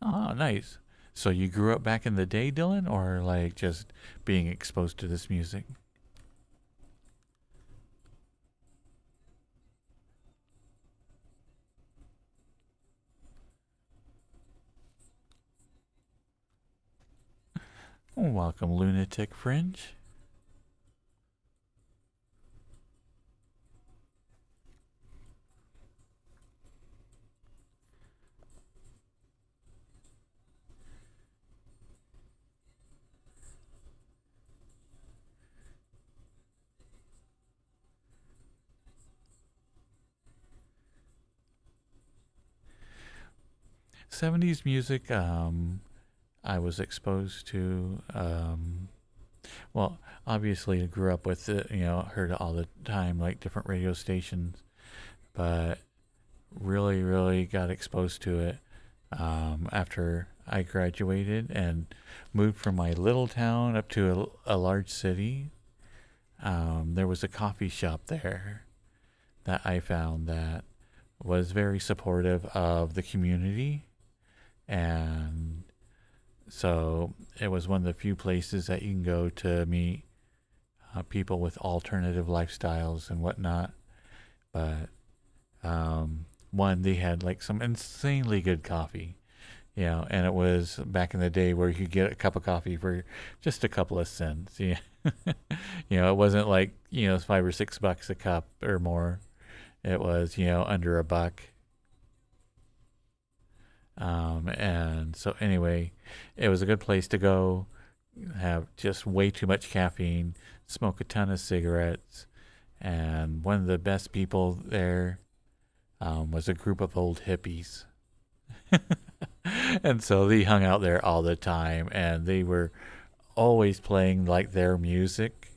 Oh, nice. So you grew up back in the day, Dylan, or like just being exposed to this music? Welcome, Lunatic Fringe. 70s music, I was exposed to, well, obviously I grew up with it, heard it all the time, like different radio stations, but really, really got exposed to it after I graduated and moved from my little town up to a large city. There was a coffee shop there that I found that was very supportive of the community, and so it was one of the few places that you can go to meet people with alternative lifestyles and whatnot. But one, they had like some insanely good coffee, and it was back in the day where you could get a cup of coffee for just a couple of cents. Yeah, it wasn't like $5 or $6 a cup or more. It was under $1. And so anyway, it was a good place to go. Have just way too much caffeine, smoke a ton of cigarettes, and one of the best people there was a group of old hippies. And so they hung out there all the time, and they were always playing like their music.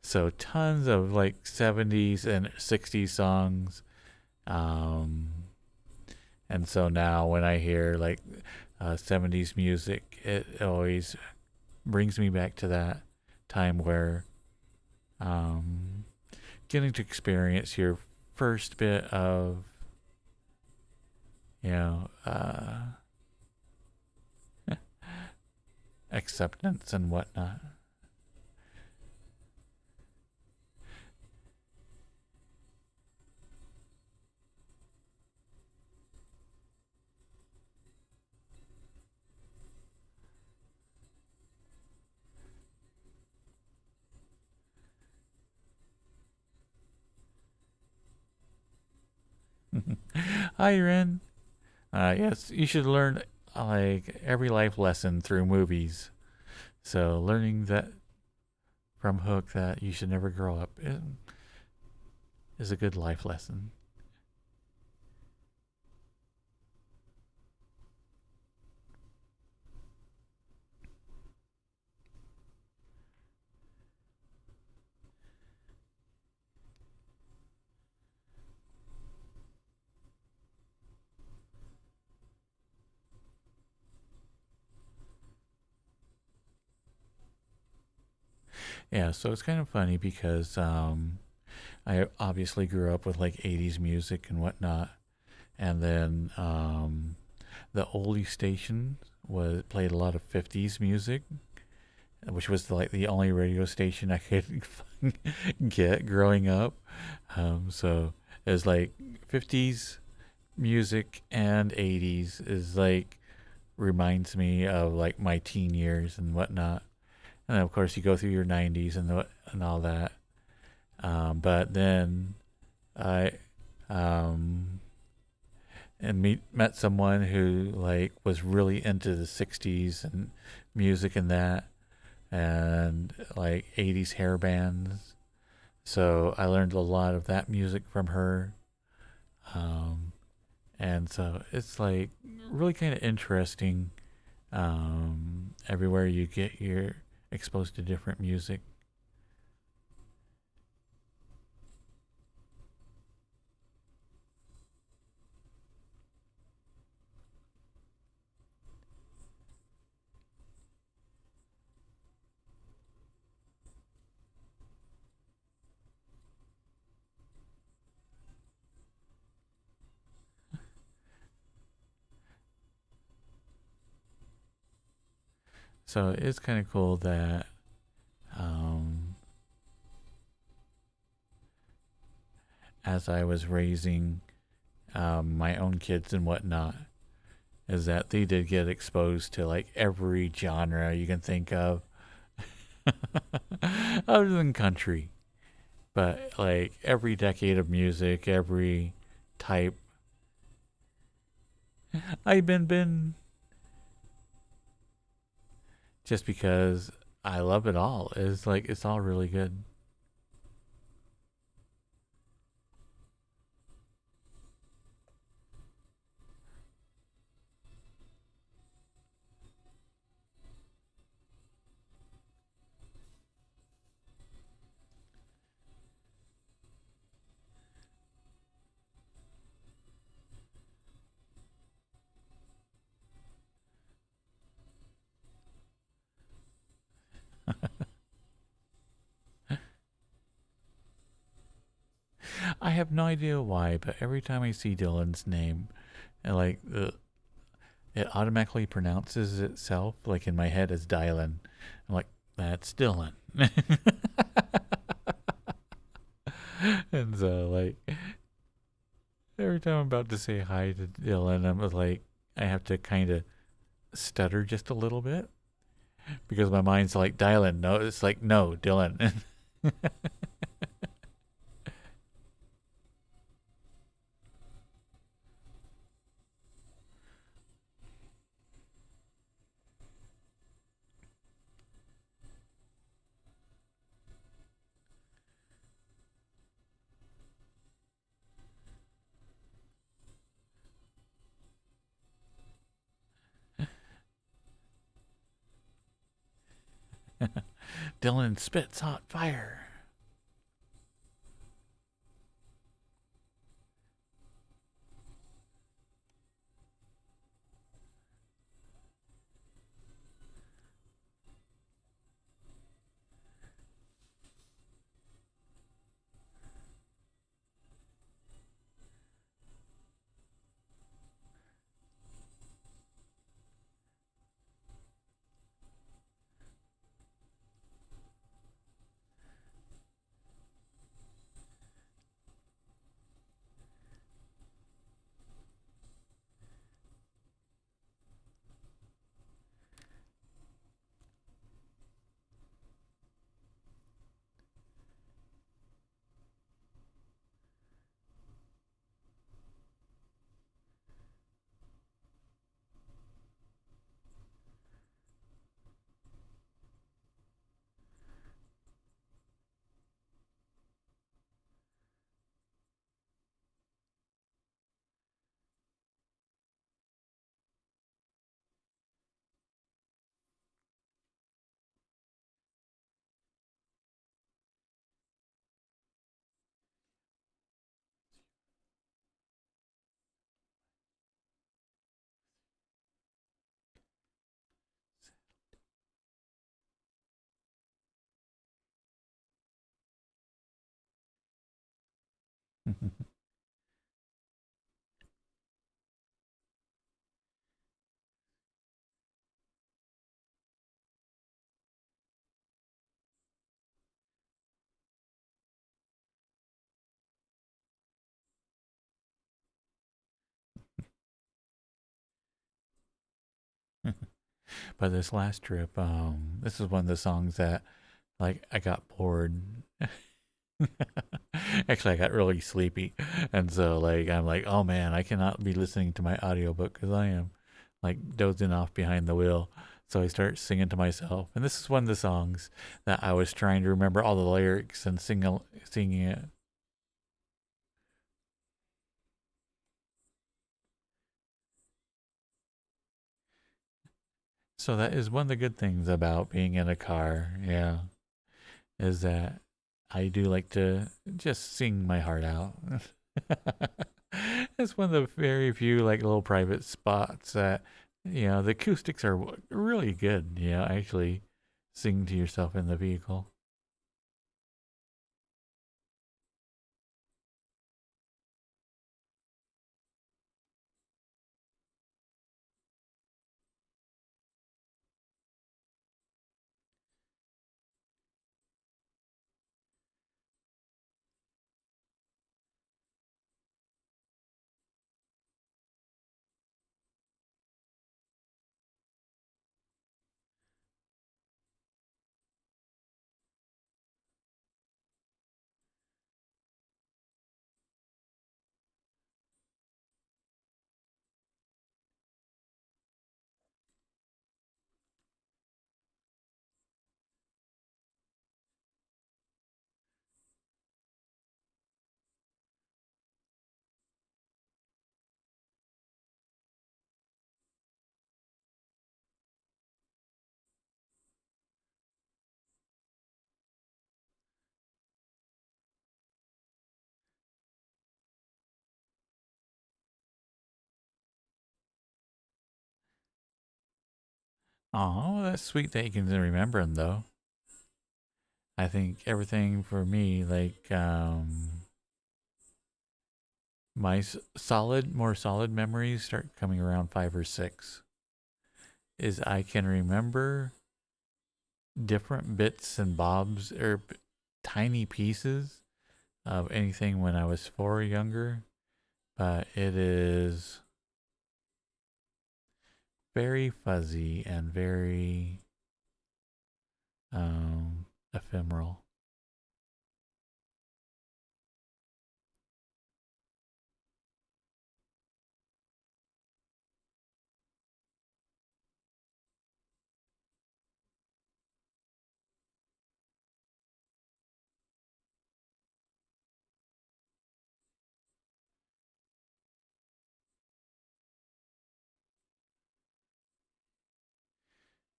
So tons of like 70s and 60s songs. Um, and so now when I hear like 70s music, it always brings me back to that time where um, getting to experience your first bit of, you know, acceptance and whatnot. Hi, Ren. Yes, you should learn like every life lesson through movies. So learning that from Hook that you should never grow up is a good life lesson. Yeah, so it's kind of funny because I obviously grew up with like 80s music and whatnot. And then the oldie station was played a lot of 50s music, which was like the only radio station I could get growing up. So it was like 50s music and 80s is like reminds me of like my teen years and whatnot. And then of course you go through your 90s and all that. But then I um, met someone who like was really into the 60s and music and that, and like 80s hair bands. So I learned a lot of that music from her. Um, and so it's like really kind of interesting. Everywhere you get, you're exposed to different music. So it's kind of cool that um, as I was raising my own kids and whatnot, is that they did get exposed to like every genre you can think of, other than country. But like every decade of music, every type, I've been just because I love it all. It's like it's all really good. have no idea why, but every time I see Dylan's name, and like it automatically pronounces itself like in my head as Dylan. I'm like, that's Dylan. And so like every time I'm about to say hi to Dylan, I'm like I have to kind of stutter just a little bit because my mind's like Dylan. No, it's like no, Dylan. Dylan spits hot fire. But this last trip, this is one of the songs that like I got bored. Actually, I got really sleepy, and so like I'm like, oh man, I cannot be listening to my audiobook because I am like dozing off behind the wheel. So I start singing to myself, and this is one of the songs that I was trying to remember all the lyrics and singing it. So that is one of the good things about being in a car, yeah, is that I do like to just sing my heart out. It's one of the very few like little private spots that the acoustics are really good. Actually sing to yourself in the vehicle. Oh, that's sweet that you can remember them though. I think everything for me, like My more solid memories start coming around 5 or 6. Is I can remember different bits and bobs or tiny pieces of anything when I was 4 or younger, but it is very fuzzy and very ephemeral.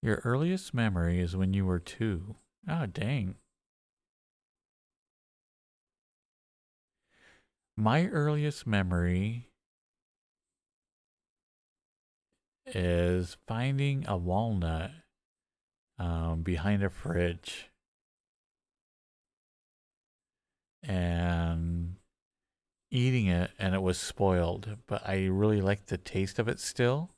Your earliest memory is when you were 2. Oh, dang. My earliest memory is finding a walnut behind a fridge and eating it, and it was spoiled, but I really liked the taste of it still.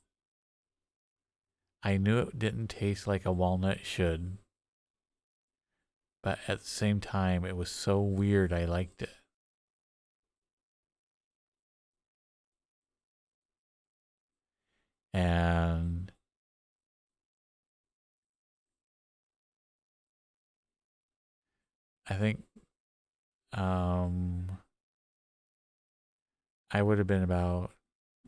I knew it didn't taste like a walnut should, but at the same time, it was so weird I liked it. And I think um, I would have been about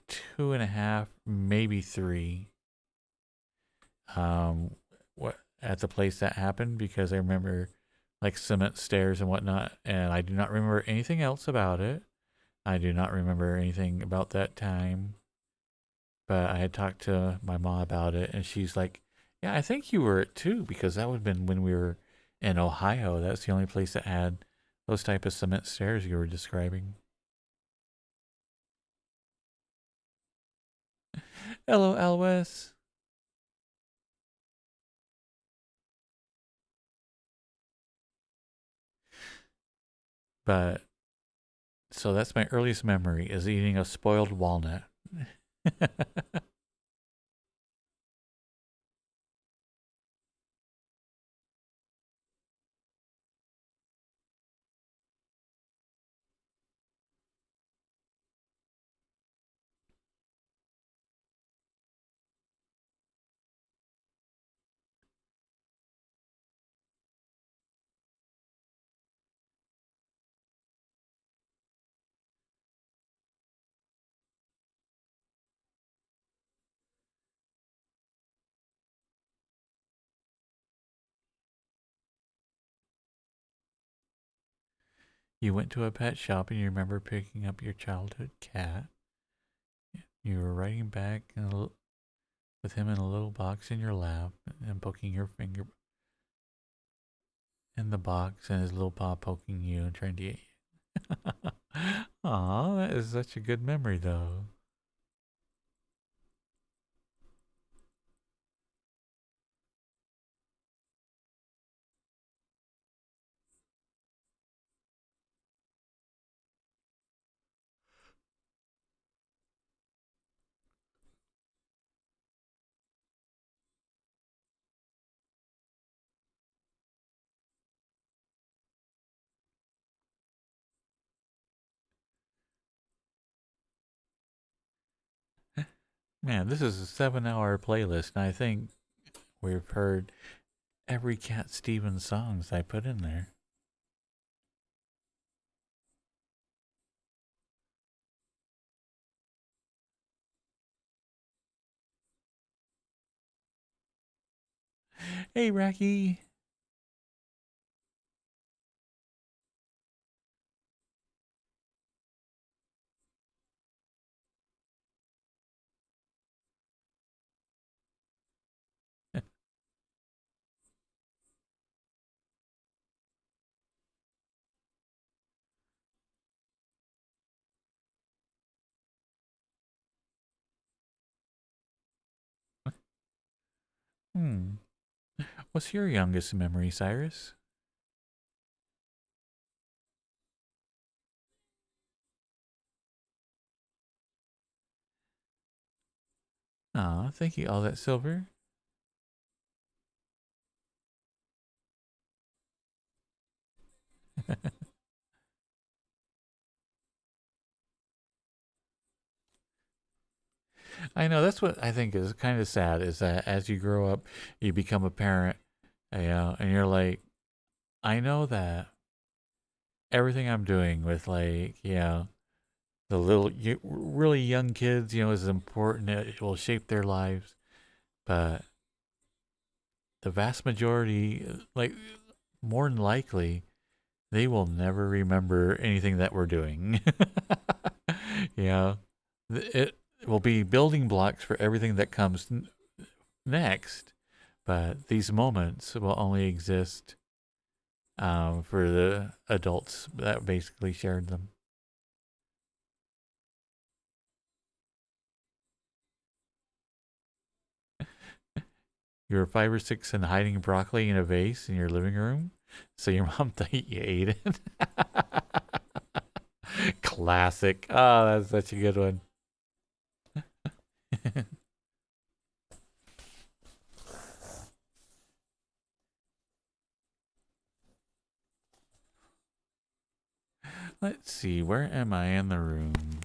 2.5, maybe 3. What at the place that happened, because I remember like cement stairs and whatnot, and I do not remember anything else about it. I do not remember anything about that time, but I had talked to my mom about it, and she's like, "Yeah, I think you were it too, because that would have been when we were in Ohio. That's the only place that had those type of cement stairs you were describing." Hello, Alwes. But so that's my earliest memory is eating a spoiled walnut. You went to a pet shop and you remember picking up your childhood cat. You were riding back with him in a little box in your lap and poking your finger in the box and his little paw poking you and trying to get you. Aw, that is such a good memory though. Man, this is a 7-hour playlist, and I think we've heard every Cat Stevens songs I put in there. Hey, Racky. Hmm. What's your youngest memory, Cyrus? Aw, thank you, all that silver. I know that's what I think is kind of sad is that as you grow up, you become a parent, and you're like, I know that everything I'm doing with like, the really young kids, is important. It will shape their lives, but the vast majority, like more than likely, they will never remember anything that we're doing. Yeah, it will be building blocks for everything that comes next, but these moments will only exist for the adults that basically shared them. You were 5 or 6 and hiding broccoli in a vase in your living room, so your mom thought you ate it. Classic. Oh, that's such a good one. Let's see, where am I in the room?